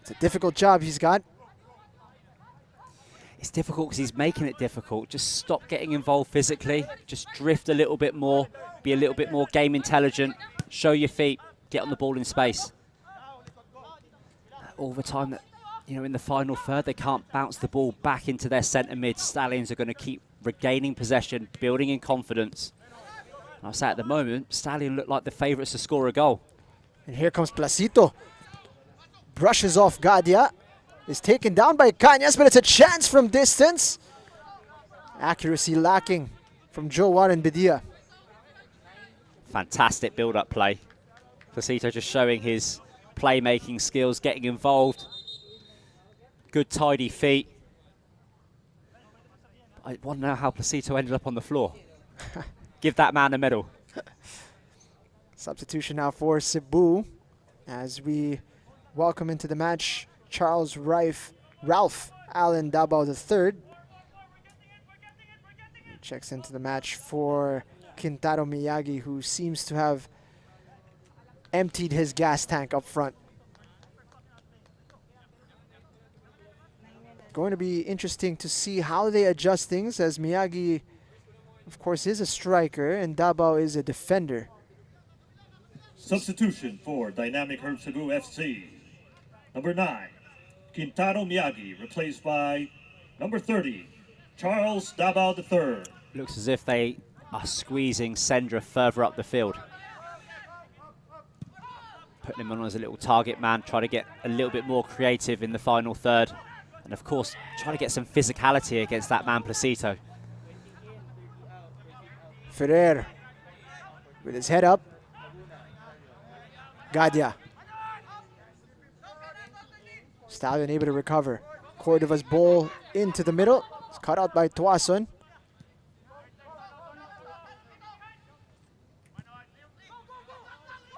It's a difficult job he's got. It's difficult because he's making it difficult. Just stop getting involved physically. Just drift a little bit more. Be a little bit more game intelligent. Show your feet. Get on the ball in space. All the time that, in the final third, they can't bounce the ball back into their centre mid. Stallions are going to keep regaining possession, building in confidence. And I'll say at the moment, Stallion looked like the favourites to score a goal. And here comes Placito. Brushes off Gadia. Is taken down by Cañas, but it's a chance from distance. Accuracy lacking from Jowar and Bedia. Fantastic build-up play. Placito just showing his playmaking skills, getting involved. Good tidy feet. I want to know how Placito ended up on the floor. Give that man a medal. Substitution now for Cebu as we welcome into the match Ralph Allen Dabao III. Checks into the match for Kintaro Miyagi, who seems to have emptied his gas tank up front. Going to be interesting to see how they adjust things, as Miyagi, of course, is a striker and Dabao is a defender. Substitution for Dynamic Herb Cebu FC. Number 9, Kintaro Miyagi, replaced by number 30, Charles Dabao III. Looks as if they are squeezing Sendra further up the field. Putting him on as a little target man, try to get a little bit more creative in the final third. And of course, try to get some physicality against that man Placito. Ferrer with his head up. Gadia. Stallion able to recover. Cordova's ball into the middle. It's cut out by Tuason.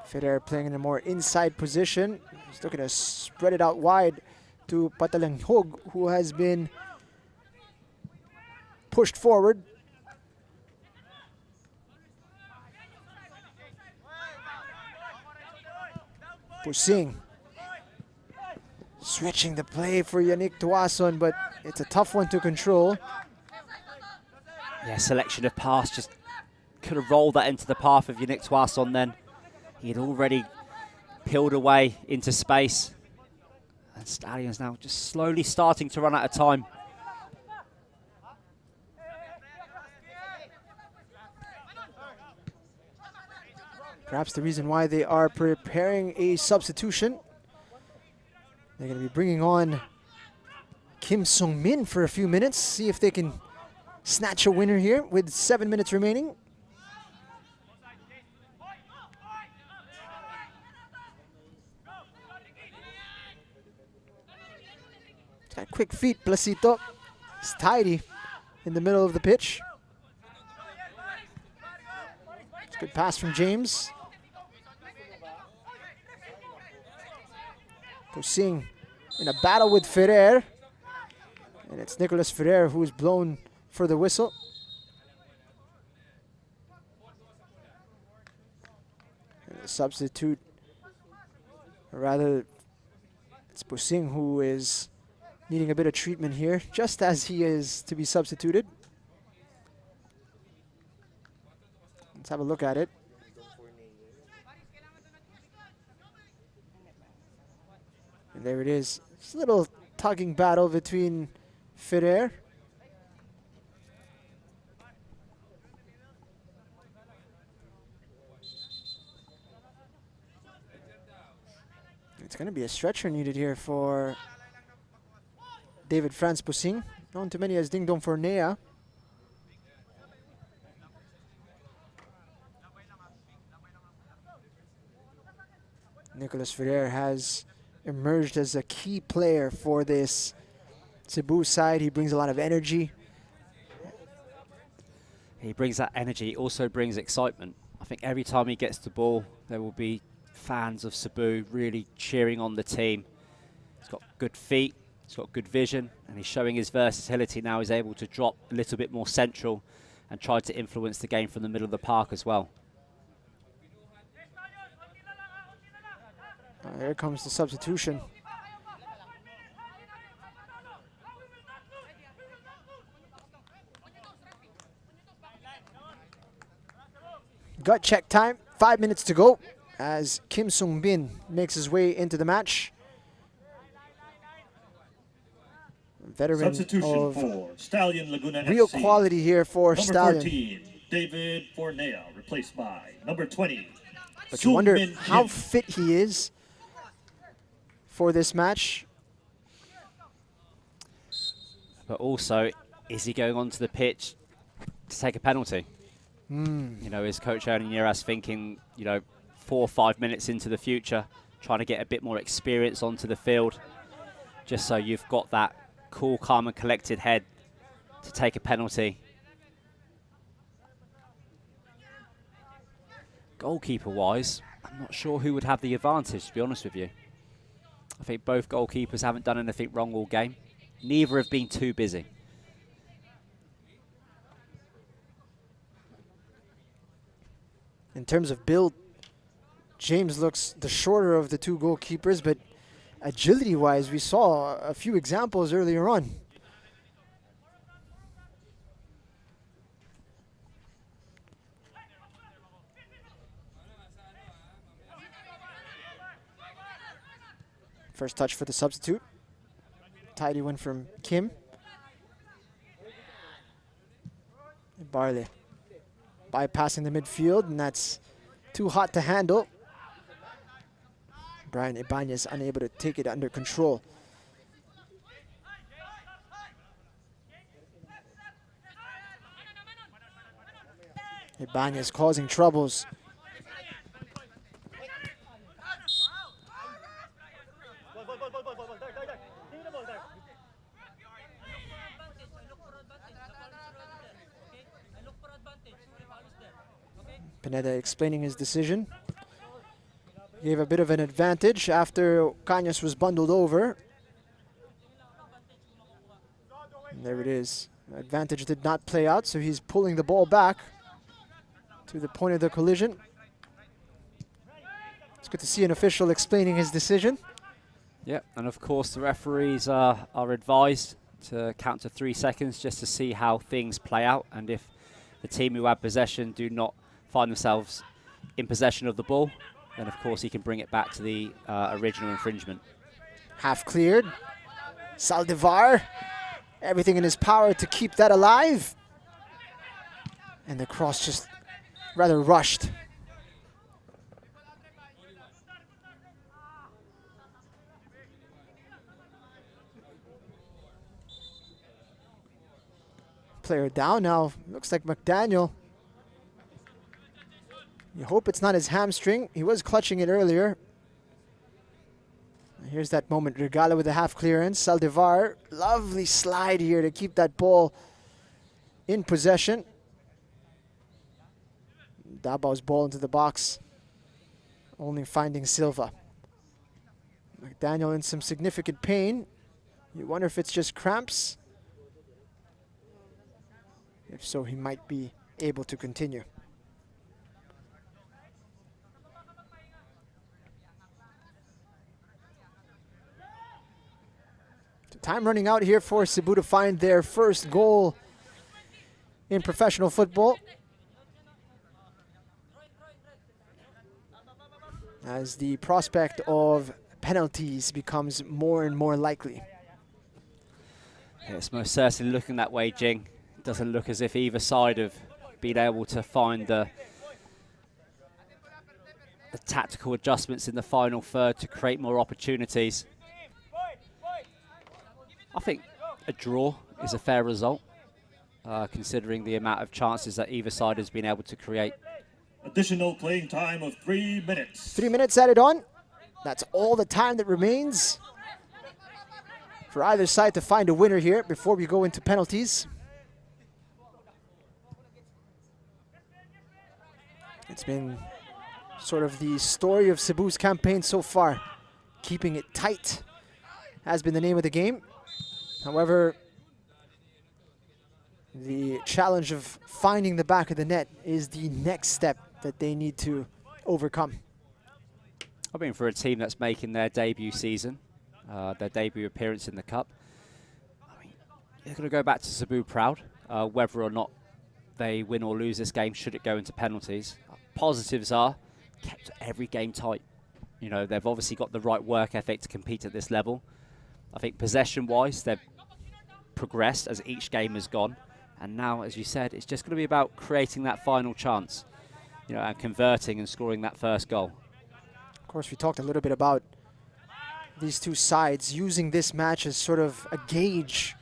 Ferrer playing in a more inside position. He's looking to spread it out wide to Patalanghog, who has been pushed forward. Pusing. Switching the play for Yannick Tuason, but it's a tough one to control. Yeah, selection of pass, just could have rolled that into the path of Yannick Tuason then. He had already peeled away into space. And Stallion's now just slowly starting to run out of time. Perhaps the reason why they are preparing a substitution. They're going to be bringing on Kim Sung-min for a few minutes. See if they can snatch a winner here with 7 minutes remaining. He's got quick feet, Placito. He's tidy in the middle of the pitch. It's a good pass from James. Pusing in a battle with Ferrer. And it's Nicolas Ferrer who's blown for the whistle. And the substitute, or rather, it's Pusing who is needing a bit of treatment here, just as he is to be substituted. Let's have a look at it. And there it is. It's a little tugging battle between Ferrer. It's going to be a stretcher needed here for David Franz Pusing, known to many as Ding Dong for Nea. Nicolas Ferrer has emerged as a key player for this Cebu side. He brings a lot of energy. He brings that energy, also brings excitement. I think every time he gets the ball, there will be fans of Cebu really cheering on the team. He's got good feet, he's got good vision, and he's showing his versatility now. He's able to drop a little bit more central and try to influence the game from the middle of the park as well. Here comes the substitution. Gut check time, 5 minutes to go as Kim Sung-bin makes his way into the match. Veteran Substitution of for Stallion Laguna real FC. quality here for Number Stallion. 14, David Fornea, replaced by number 20. But you wonder Sung-min how Kim. fit he is for this match. But also, is he going onto the pitch to take a penalty? You know, is Coach Ernieras thinking, you know, 4 or 5 minutes into the future, trying to get a bit more experience onto the field, just so you've got that cool, calm and collected head to take a penalty. Goalkeeper-wise, I'm not sure who would have the advantage, to be honest with you. I think both goalkeepers haven't done anything wrong all game. Neither have been too busy. In terms of build, James looks the shorter of the two goalkeepers, but agility-wise, we saw a few examples earlier on. First touch for the substitute. Tidy one from Kim. Barley bypassing the midfield, and that's too hot to handle. Brian Ibanez unable to take it under control. Ibanez causing troubles. Pineda explaining his decision. Gave a bit of an advantage after Cañas was bundled over. And there it is. Advantage did not play out, so he's pulling the ball back to the point of the collision. It's good to see an official explaining his decision. Yep, and of course the referees are advised to count to 3 seconds just to see how things play out, and if the team who had possession do not find themselves in possession of the ball, then of course he can bring it back to the original infringement. Half cleared. Saldivar, everything in his power to keep that alive. And the cross just rather rushed. Player down now. Looks like McDaniel. You hope it's not his hamstring. He was clutching it earlier. Here's that moment. Regala with the half clearance. Saldivar, lovely slide here to keep that ball in possession. Dabao's ball into the box, only finding Silva. McDaniel in some significant pain. You wonder if it's just cramps. If so, he might be able to continue. Time running out here for Cebu to find their first goal in professional football, as the prospect of penalties becomes more and more likely. Yeah, it's most certainly looking that way, Jing. It doesn't look as if either side have been able to find the tactical adjustments in the final third to create more opportunities. I think a draw is a fair result, considering the amount of chances that either side has been able to create. Additional playing time of 3 minutes. 3 minutes added on. That's all the time that remains for either side to find a winner here before we go into penalties. It's been sort of the story of Cebu's campaign so far. Keeping it tight has been the name of the game. However, the challenge of finding the back of the net is the next step that they need to overcome. I mean, for a team that's making their debut season, their debut appearance in the Cup, I mean, they're going to go back to Cebu proud, whether or not they win or lose this game, should it go into penalties. Positives are, kept every game tight. You know, they've obviously got the right work ethic to compete at this level. I think possession-wise, they've progressed as each game has gone. And now, as you said, it's just going to be about creating that final chance, you know, and converting and scoring that first goal. Of course, we talked a little bit about these two sides using this match as sort of a gauge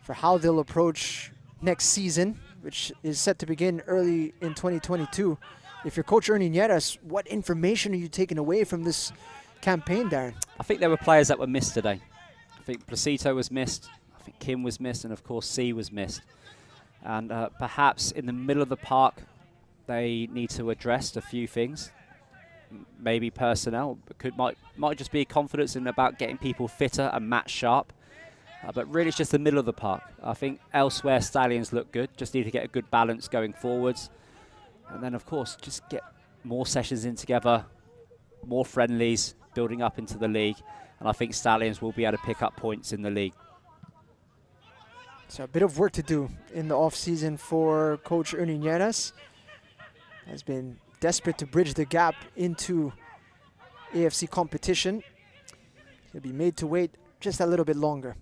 for how they'll approach next season, which is set to begin early in 2022. If you're Coach Ernie Nieras, what information are you taking away from this campaign, Darren? I think there were players that were missed today. I think Placito was missed, I think Kim was missed, and of course C was missed. And perhaps in the middle of the park, they need to address a few things. Maybe personnel, but might just be confidence in about getting people fitter and match sharp. But really it's just the middle of the park. I think elsewhere Stallions look good, just need to get a good balance going forwards. And then of course just get more sessions in together, more friendlies, building up into the league. And I think Stallions will be able to pick up points in the league. So a bit of work to do in the off-season for Coach Ernie Nieras. Has been desperate to bridge the gap into AFC competition. He'll be made to wait just a little bit longer.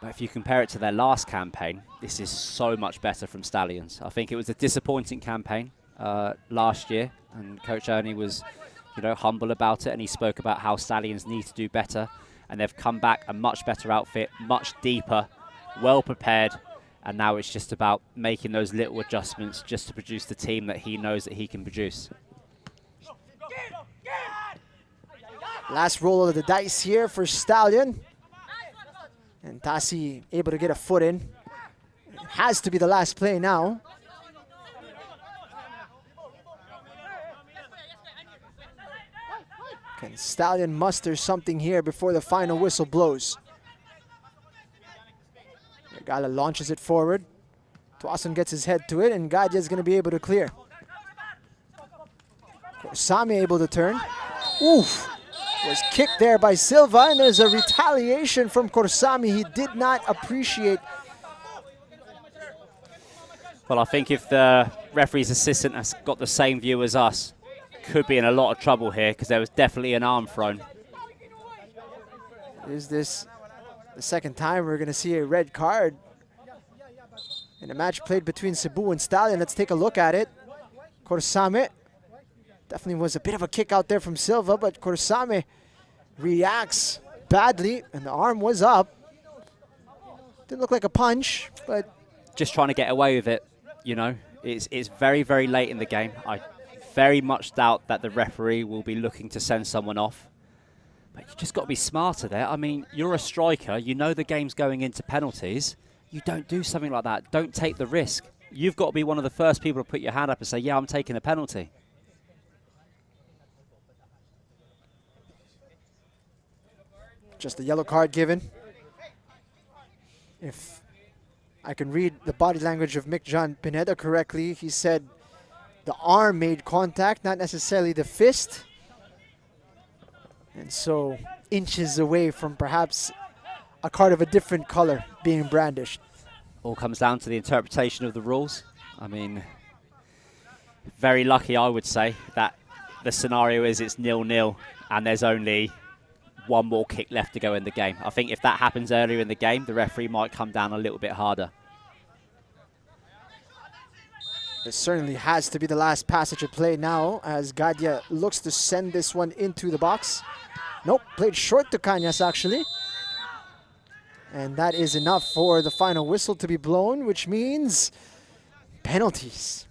But if you compare it to their last campaign, this is so much better from Stallions. I think it was a disappointing campaign last year, and Coach Ernie was, you know, humble about it, and he spoke about how Stallions need to do better, and they've come back a much better outfit, much deeper, well prepared, and now it's just about making those little adjustments just to produce the team that he knows that he can produce. Last roll of the dice here for Stallion. And Tassi able to get a foot in. It has to be the last play now. Can Stallion muster something here before the final whistle blows? Regala launches it forward. Tuason gets his head to it, and Gadya is going to be able to clear. Korsame able to turn. Oof! Was kicked there by Silva, and there's a retaliation from Korsame. He did not appreciate. Well, I think if the referee's assistant has got the same view as us, could be in a lot of trouble here because there was definitely an arm thrown. Is this the second time we're going to see a red card in a match played between Cebu and Stallion? Let's take a look at it. Korsame. Definitely was a bit of a kick out there from Silva, but Korsame reacts badly, and the arm was up. Didn't look like a punch, but... Just trying to get away with it, you know. It's very, very late in the game. I very much doubt that the referee will be looking to send someone off. But you just got to be smarter there. I mean, you're a striker. You know the game's going into penalties. You don't do something like that. Don't take the risk. You've got to be one of the first people to put your hand up and say, yeah, I'm taking a penalty. Just a yellow card given. If I can read the body language of Mick John Pineda correctly, he said the arm made contact, not necessarily the fist. And so inches away from perhaps a card of a different color being brandished. All comes down to the interpretation of the rules. I mean, very lucky, I would say, that the scenario is it's 0-0 and there's only one more kick left to go in the game. I think if that happens earlier in the game, the referee might come down a little bit harder. This certainly has to be the last passage of play now as Gadya looks to send this one into the box. Nope, played short to Cañas actually. And that is enough for the final whistle to be blown, which means penalties.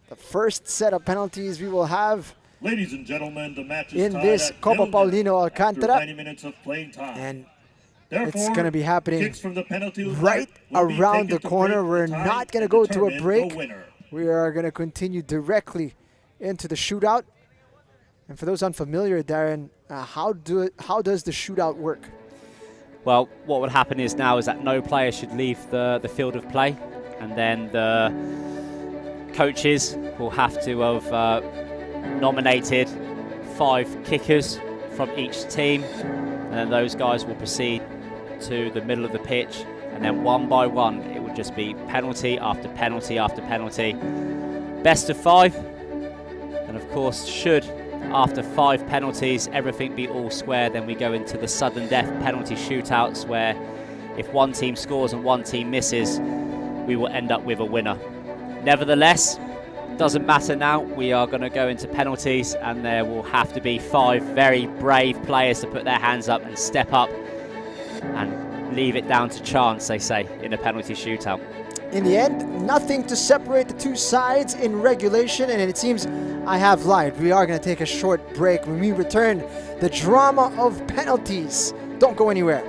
The first set of penalties we will have, ladies and gentlemen, the match is in tied this at Copa 0-0 Paulino after Alcantara. 90 minutes of playing time. And Therefore, it's going to be happening kicks from the penalty right will be around the taken to corner. break We're the tie not going to and go to a determine break. the winner. We are going to continue directly into the shootout. And for those unfamiliar, Darren, how does the shootout work? Well, what would happen is now is that no player should leave the field of play, and then the coaches will have to have nominated 5 kickers from each team, and then those guys will proceed to the middle of the pitch, and then one by one it would just be penalty after penalty after penalty. Best of 5, and of course should after 5 penalties everything be all square, then we go into the sudden death penalty shootouts where if one team scores and one team misses, we will end up with a winner. Nevertheless, doesn't matter now, we are going to go into penalties and there will have to be 5 very brave players to put their hands up and step up and leave it down to chance, they say, in a penalty shootout. In the end, nothing to separate the two sides in regulation, and it seems I have lied. We are going to take a short break. When we return, the drama of penalties. Don't go anywhere.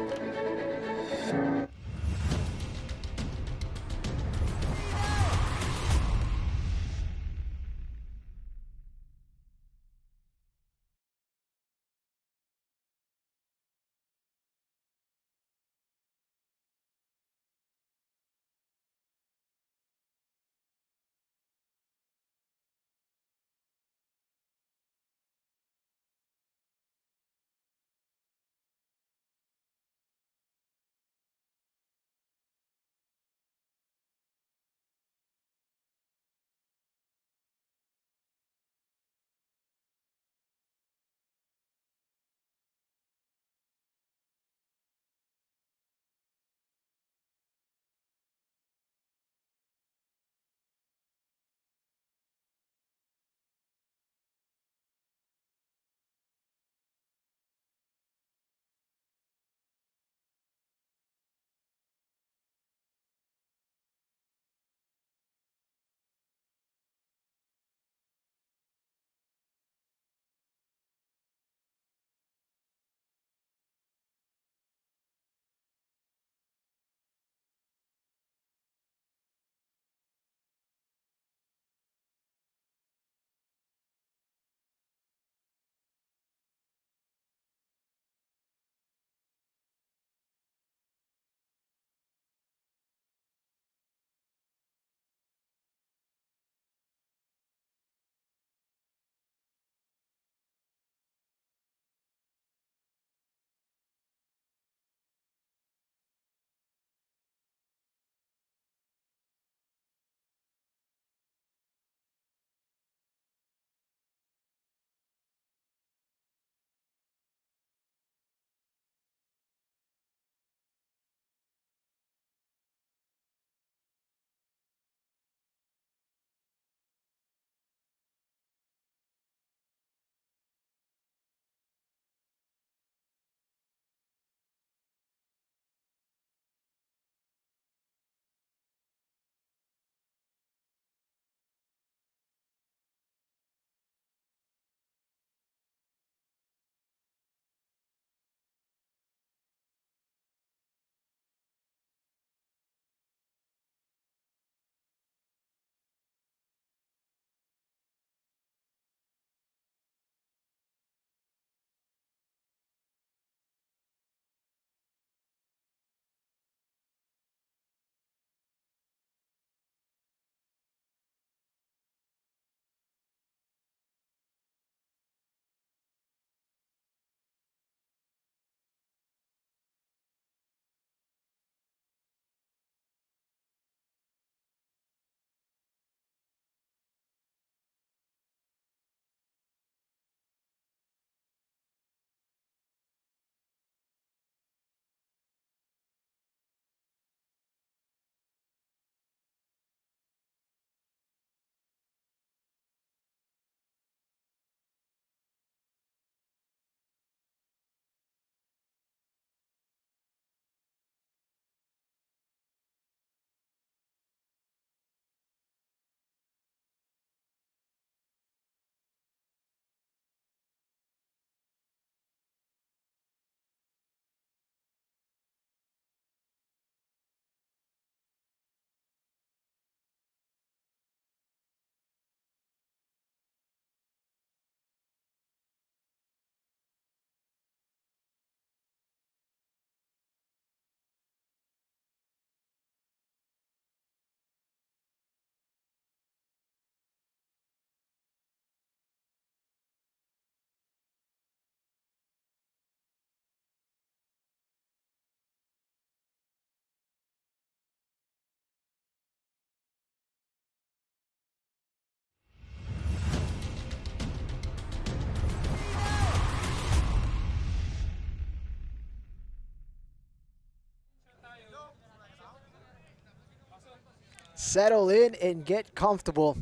Settle in and get comfortable.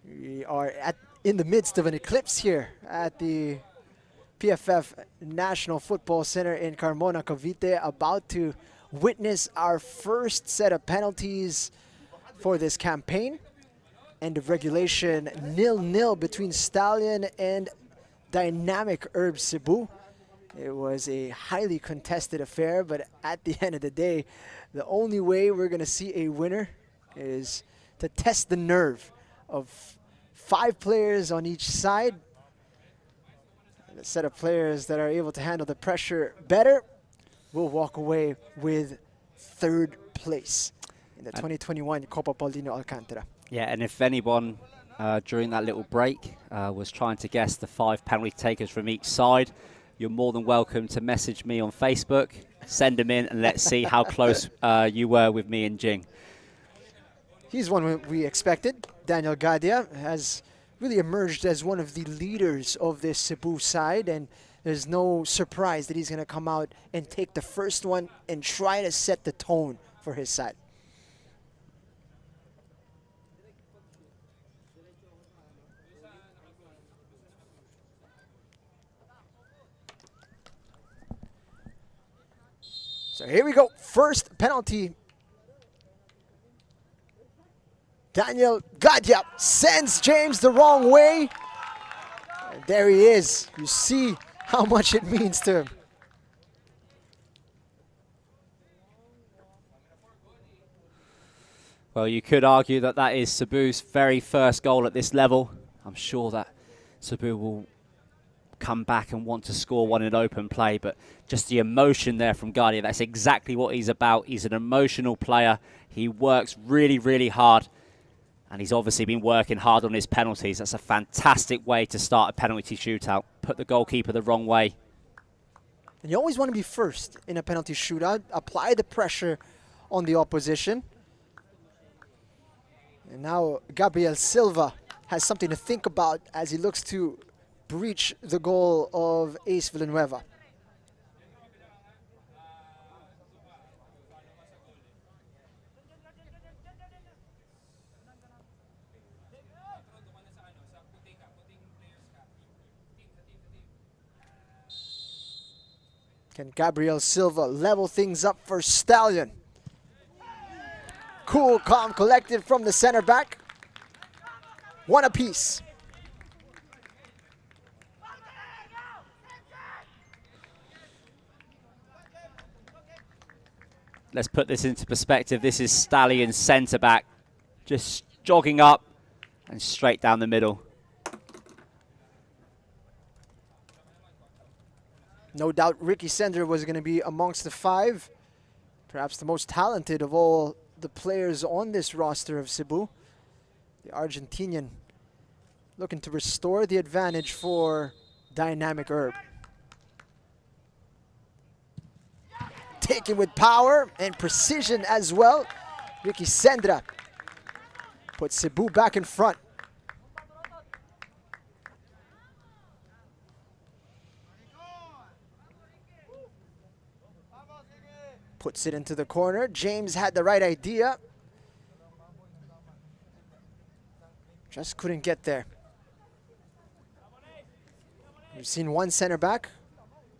We are in the midst of an eclipse here at the PFF National Football Center in Carmona, Cavite, about to witness our first set of penalties for this campaign. End of regulation, 0-0 between Stallion and Dynamic Herb Cebu. It was a highly contested affair, but at the end of the day, the only way we're going to see a winner is to test the nerve of 5 players on each side. And a set of players that are able to handle the pressure better will walk away with 3rd place in the 2021 Copa Paulino Alcantara. Yeah, and if anyone during that little break was trying to guess the 5 penalty takers from each side, you're more than welcome to message me on Facebook, send them in, and let's see how close you were with me and Jing. He's one we expected. Daniel Gadia has really emerged as one of the leaders of this Cebu side, and there's no surprise that he's going to come out and take the first one and try to set the tone for his side. So here we go. First penalty. Daniel Gadia sends James the wrong way. And there he is. You see how much it means to him. Well, you could argue that that is Cebu's very first goal at this level. I'm sure that Cebu will come back and want to score one in open play, but just the emotion there from Gadia, that's exactly what he's about. He's an emotional player. He works really, really hard, and he's obviously been working hard on his penalties. That's a fantastic way to start a penalty shootout. Put the goalkeeper the wrong way. And you always want to be first in a penalty shootout. Apply the pressure on the opposition. And now Gabriel Silva has something to think about as he looks to breach the goal of Ace Villanueva. Can Gabriel Silva level things up for Stallion? Cool, calm, collected from the center back. One apiece. Let's put this into perspective. This is Stallion's centre back, just jogging up and straight down the middle. No doubt Ricky Sender was going to be amongst the 5. Perhaps the most talented of all the players on this roster of Cebu. The Argentinian looking to restore the advantage for Dynamic Herb. Taken with power and precision as well. Ricky Sendra puts Cebu back in front. Puts it into the corner. James had the right idea. Just couldn't get there. We've seen one center back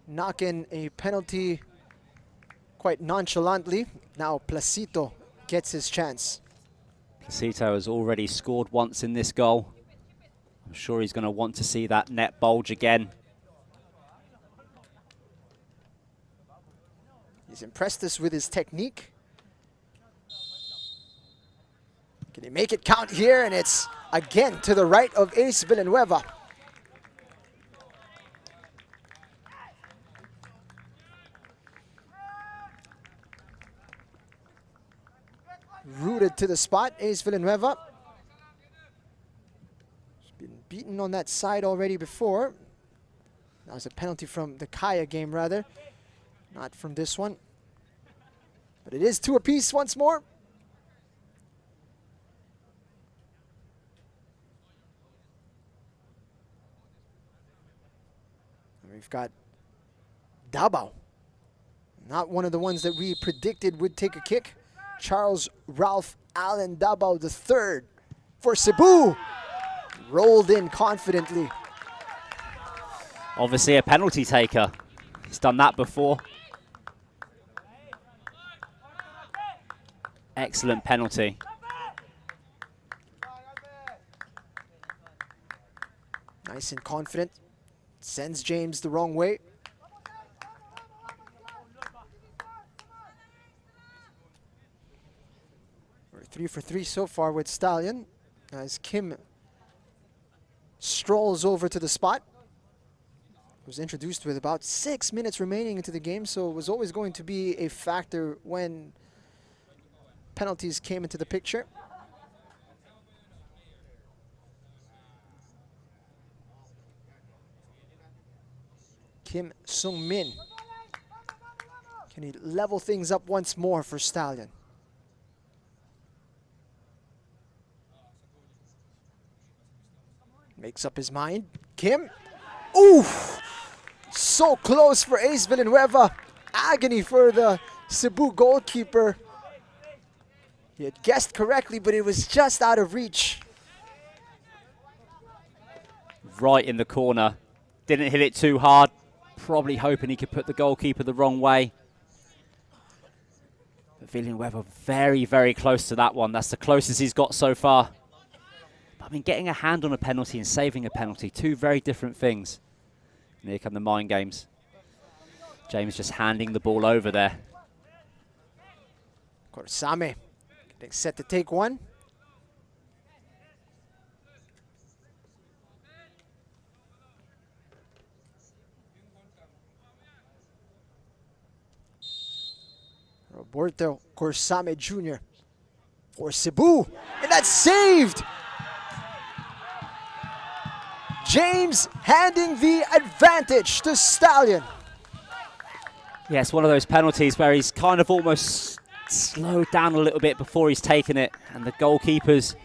knock in a penalty quite nonchalantly. Now Placito gets his chance. Placito has already scored once in this goal. I'm sure he's going to want to see that net bulge again. He's impressed us with his technique. Can he make it count here? And it's again to the right of Ace Villanueva. Rooted to the spot, Ace Villanueva. He's been beaten on that side already before. That was a penalty from the Kaya game, rather. Not from this one. But it is 2 apiece once more. And we've got Dabao. Not one of the ones that we predicted would take a kick. Charles Ralph Alan Dabao III for Cebu. Rolled in confidently. Obviously a penalty taker. He's done that before. Excellent penalty. Nice and confident. Sends James the wrong way. We're 3 for 3 so far with Stallion, as Kim strolls over to the spot. Was introduced with about 6 minutes remaining into the game, so it was always going to be a factor when penalties came into the picture. Kim Sung-min. Can he level things up once more for Stallion? Makes up his mind. Kim. Oof! So close for Ace Villanueva. Agony for the Cebu goalkeeper. He had guessed correctly, but it was just out of reach. Right in the corner. Didn't hit it too hard. Probably hoping he could put the goalkeeper the wrong way. But Villanueva very, very close to that one. That's the closest he's got so far. But I mean, getting a hand on a penalty and saving a penalty, two very different things. And here come the mind games. James just handing the ball over there. Korsame getting set to take one. Roberto Corsame Jr. for Cebu, and that's saved! James handing the advantage to Stallion. Yeah, it's one of those penalties where he's kind of almost slowed down a little bit before he's taken it, and the goalkeeper's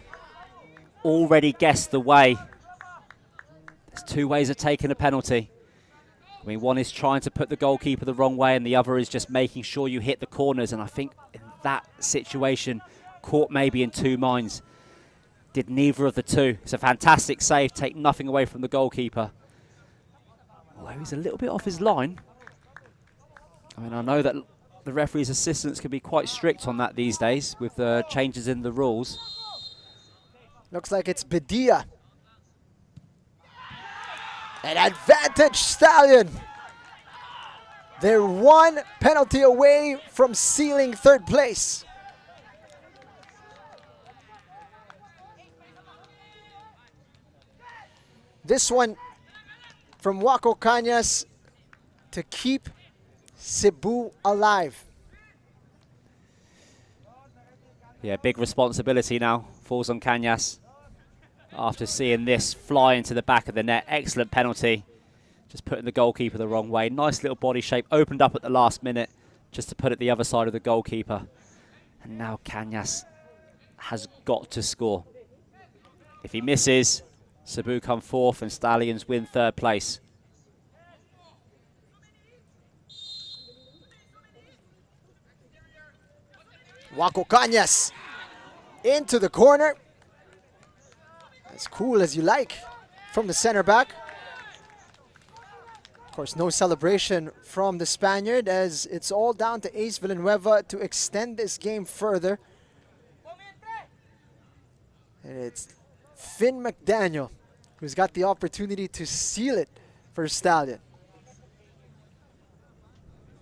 already guessed the way. There's two ways of taking a penalty. I mean, one is trying to put the goalkeeper the wrong way, and the other is just making sure you hit the corners. And I think in that situation, caught maybe in two minds. Did neither of the two. It's a fantastic save, take nothing away from the goalkeeper. Although he's a little bit off his line. I mean, I know that the referee's assistants can be quite strict on that these days with the changes in the rules. Looks like it's Bedia. An advantage, Stallion. They're one penalty away from sealing third place. This one from Wako Cañas to keep Cebu alive. Yeah, big responsibility now falls on Cañas. After seeing this fly into the back of the net. Excellent penalty. Just putting the goalkeeper the wrong way. Nice little body shape. Opened up at the last minute just to put it the other side of the goalkeeper. And now Cañas has got to score. If he misses, Cebu come fourth and Stallions win third place. Wako Cañas into the corner. As cool as you like from the center back. Of course, no celebration from the Spaniard, as it's all down to Ace Villanueva to extend this game further. And it's Finn McDaniel who's got the opportunity to seal it for Stallion.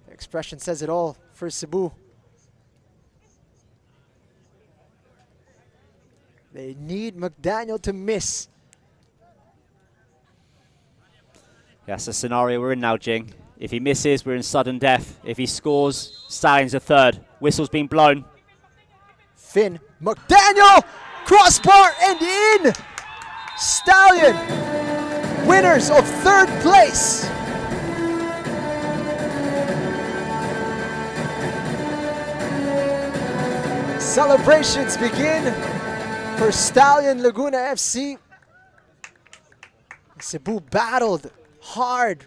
The expression says it all for Cebu. They need McDaniel to miss. That's the scenario we're in now, Jing. If he misses, we're in sudden death. If he scores, Stallion's a third. Whistle's been blown. Finn McDaniel! Crossbar and in! Stallion, winners of third place. Celebrations begin for Stallion Laguna FC. Cebu battled hard.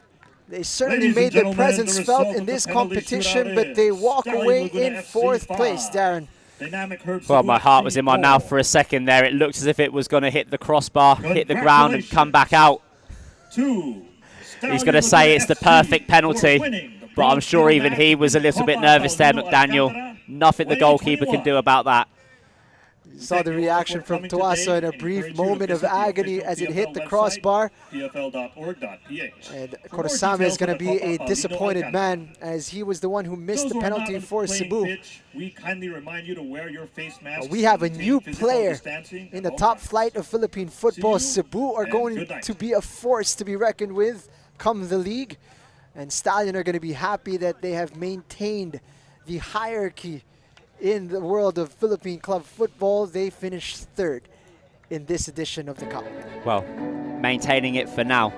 They certainly made their presence felt in this competition, but they walk away in fourth place, Darren. Dynamic Herb Well, Cebu my heart FC was in my 4. mouth for a second there. It looked as if it was going to hit the crossbar, hit the ground and come back out. 2. He's going to say it's the perfect penalty, but I'm sure even he was a little bit nervous there, McDaniel. Nothing the goalkeeper can do about that. Saw the reaction from Tuaso in a brief moment of agony as it hit the crossbar. And Korosame is going to be a disappointed man as he was the one who missed the penalty for Cebu. We kindly remind you to wear your face mask. We have a new player in the top flight of Philippine football. Cebu are going to be a force to be reckoned with come the league. And Stallion are going to be happy that they have maintained the hierarchy in the world of Philippine club football. They finished third in this edition of the Cup. Well, maintaining it for now.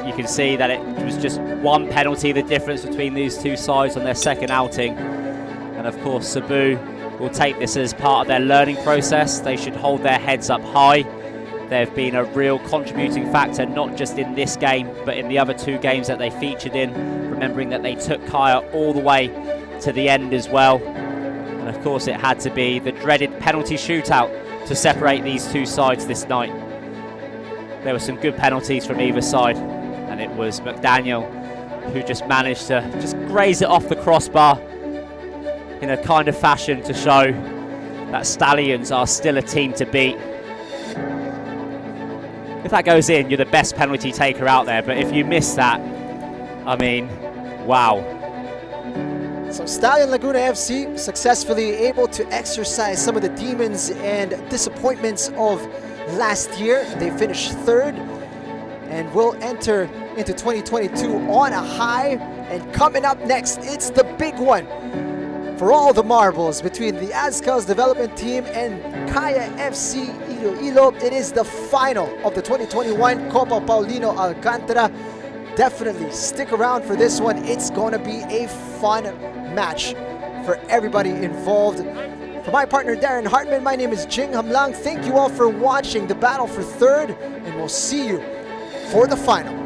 You can see that it was just one penalty, the difference between these two sides on their second outing. And of course, Cebu will take this as part of their learning process. They should hold their heads up high. They've been a real contributing factor, not just in this game, but in the other two games that they featured in, remembering that they took Kaya all the way to the end as well. And of course it had to be the dreaded penalty shootout to separate these two sides this night. There were some good penalties from either side, and it was McDaniel who just managed to just graze it off the crossbar in a kind of fashion to show that Stallions are still a team to beat. If that goes in, you're the best penalty taker out there, but if you miss that, I mean, wow. So Stallion Laguna FC successfully able to exercise some of the demons and disappointments of last year. They finished third and will enter into 2022 on a high. And coming up next, it's the big one for all the marbles between the Azcals development team and Kaya FC Iloilo. It is the final of the 2021 Copa Paulino Alcantara. Definitely stick around for this one. It's going to be a fun match for everybody involved. For my partner Darren Hartman, my name is Jing Hamlang. Thank you all for watching the battle for third, and we'll see you for the final.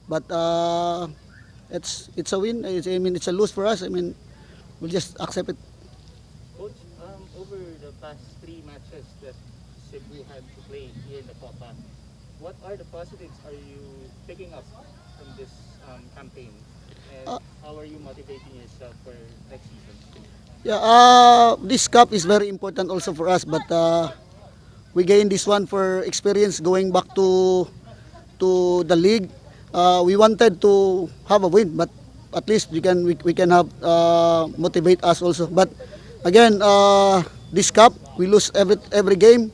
But it's a win. I mean, it's a lose for us. I mean, we'll just accept it. Coach, over the past 3 matches that Cebu had to play here in the Copa, what are the positives are you picking up from this campaign? And how are you motivating yourself for next season? Yeah, this cup is very important also for us. But we gained this one for experience going back to the league. We wanted to have a win, but at least we can have motivate us also. But again, this cup we lose every game.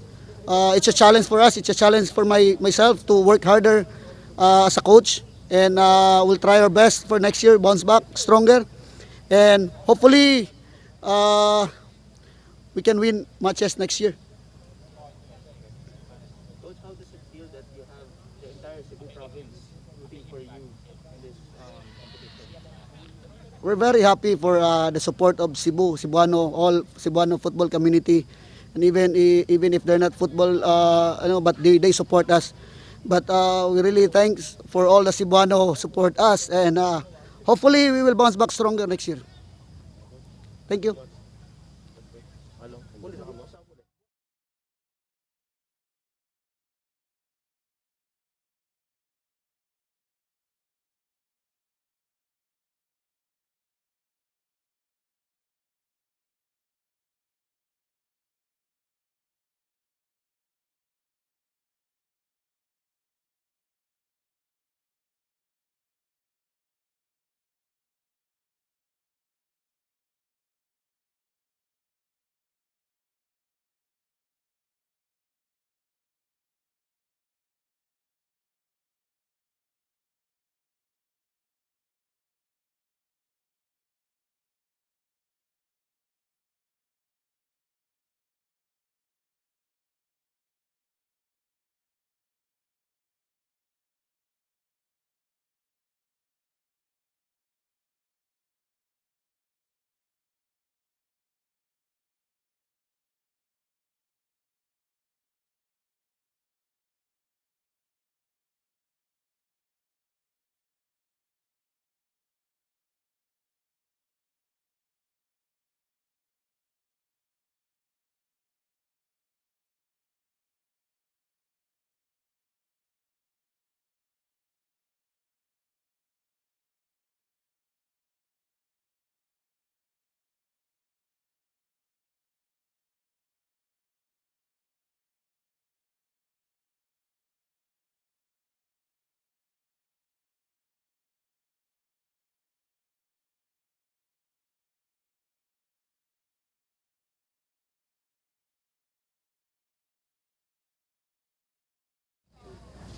It's a challenge for us. It's a challenge for myself to work harder as a coach, and we'll try our best for next year, bounce back stronger, and hopefully we can win matches next year. Coach, how does it feel that you have the entire Cebu province rooting for you in this competition? We're very happy for the support of Cebuano, all Cebuano football community, and even if they're not football, but they support us. But we really thanks for all the Cebuano support us, and hopefully we will bounce back stronger next year. Thank you.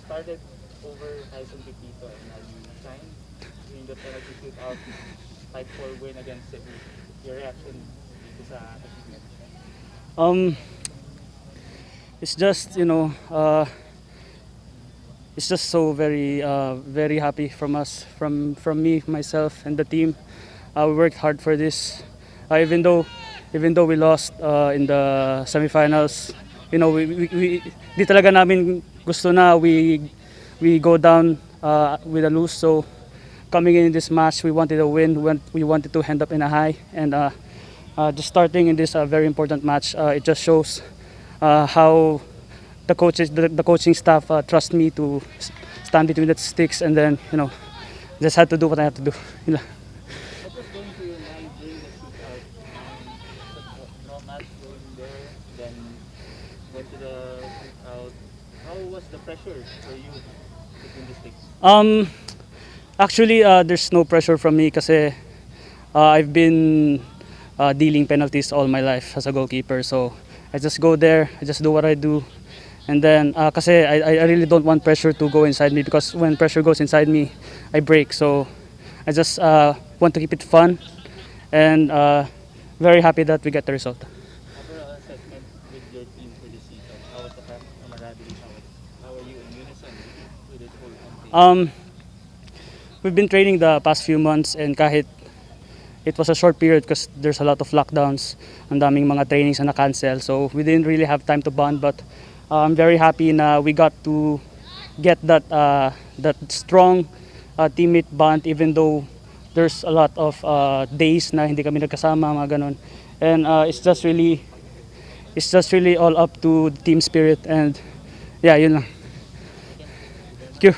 Started over Tyson Pipito and now you signed in the penalty shootout 5-4 win against Cebu. Your reaction dito sa achievement? It's just it's just so very happy from us, from me, myself, and the team. We worked hard for this, even though we lost in the semifinals. We di talaga namin gusto na we go down with a lose. So coming in this match, we wanted a win. We wanted to end up in a high, and just starting in this very important match, it just shows how the coaching staff trust me to stand between the sticks, and then just had to do what I had to do. What was going through your mind during the shootout? No match going there, then went to the shootout. How was the pressure for you between the sticks? Actually, there's no pressure from me kasi I've been dealing penalties all my life as a goalkeeper. So I just go there, I just do what I do. And then, kasi I really don't want pressure to go inside me, because when pressure goes inside me, I break. So I just want to keep it fun, and very happy that we get the result. Overall assessment with your team for this season, how was the camaraderie? How are you in unison with this whole campaign? We've been training the past few months, and kahit it was a short period because there's a lot of lockdowns, ang daming mga trainings na na-cancel, so we didn't really have time to bond, but I'm very happy na we got to get that strong teammate bond, even though there's a lot of days na hindi kami nagkasama, mga ganon. And it's just really all up to the team spirit, and yeah, yun lang. Thank you.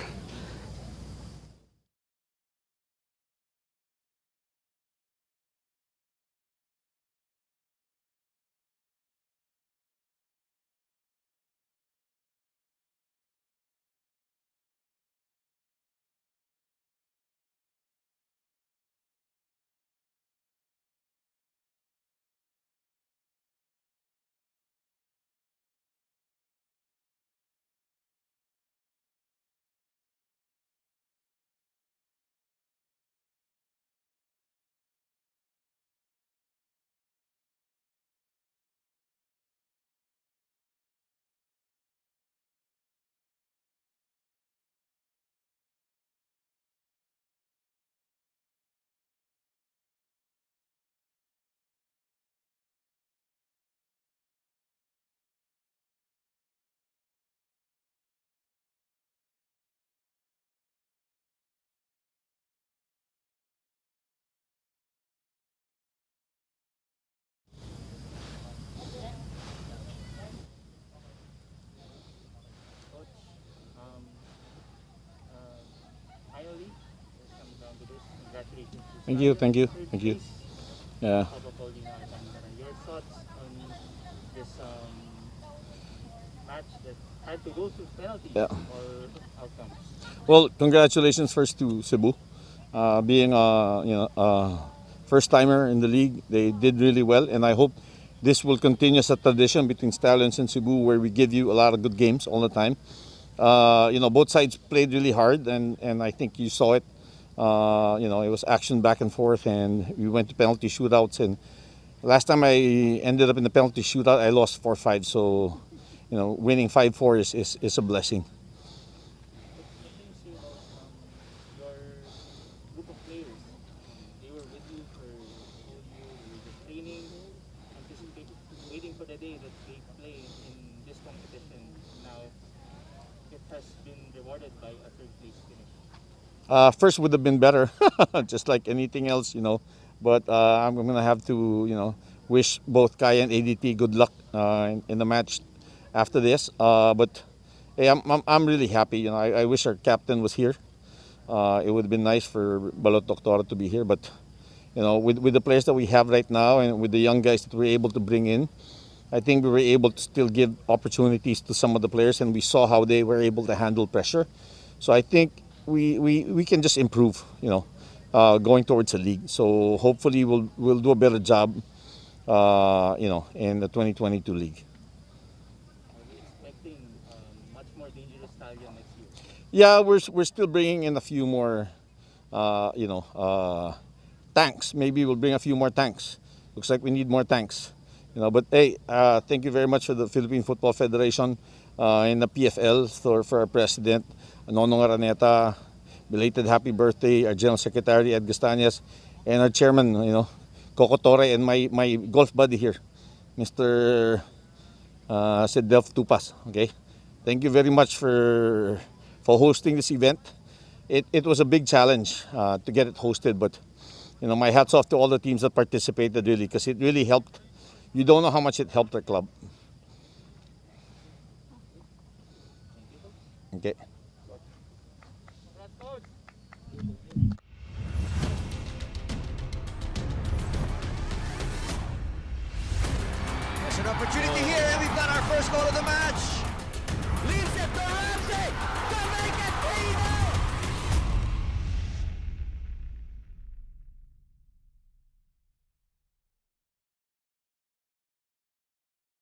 congratulations to Thank you, Stallion. thank you, Third thank you. place, Yeah. Copa Paulino Alcantara. Your thoughts on this match that had to go to penalties Yeah. or outcomes? Well, congratulations first to Cebu, being first timer in the league. They did really well, and I hope this will continue as a tradition between Stallions and Cebu, where we give you a lot of good games all the time. Both sides played really hard, and I think you saw it. It was action back and forth, and we went to penalty shootouts. And last time I ended up in the penalty shootout, I lost 4-5. So, winning 5-4 is a blessing. What can you say about your group of players? They were with you for the whole year. They were just training, anticipating, waiting for the day that they play in this competition. Now, it has been rewarded by a third place finish. First would have been better, just like anything else, But I'm going to have to, wish both Kaya and ADT good luck in the match after this. But hey, I'm really happy. I wish our captain was here. It would have been nice for Balot Doctora to be here. But, with the players that we have right now and with the young guys that we're able to bring in, I think we were able to still give opportunities to some of the players, and we saw how they were able to handle pressure. So I think we can just improve, going towards the league. So hopefully we'll do a better job, in the 2022 league. Are we expecting much more dangerous Stallion next year? Yeah, we're still bringing in a few more, tanks. Maybe we'll bring a few more tanks. Looks like we need more tanks. But hey, thank you very much for the Philippine Football Federation and the PFL for our president, Nonong Araneta. Belated happy birthday, our General Secretary, Ed Gastanyas, and our chairman, Coco Torre, and my golf buddy here, Mr. Sedelf Tupas. Okay, thank you very much for hosting this event. It was a big challenge to get it hosted, but my hats off to all the teams that participated, really, because it really helped. You don't know how much it helped our club. Okay. There's an opportunity here, and we've got our first goal of the match.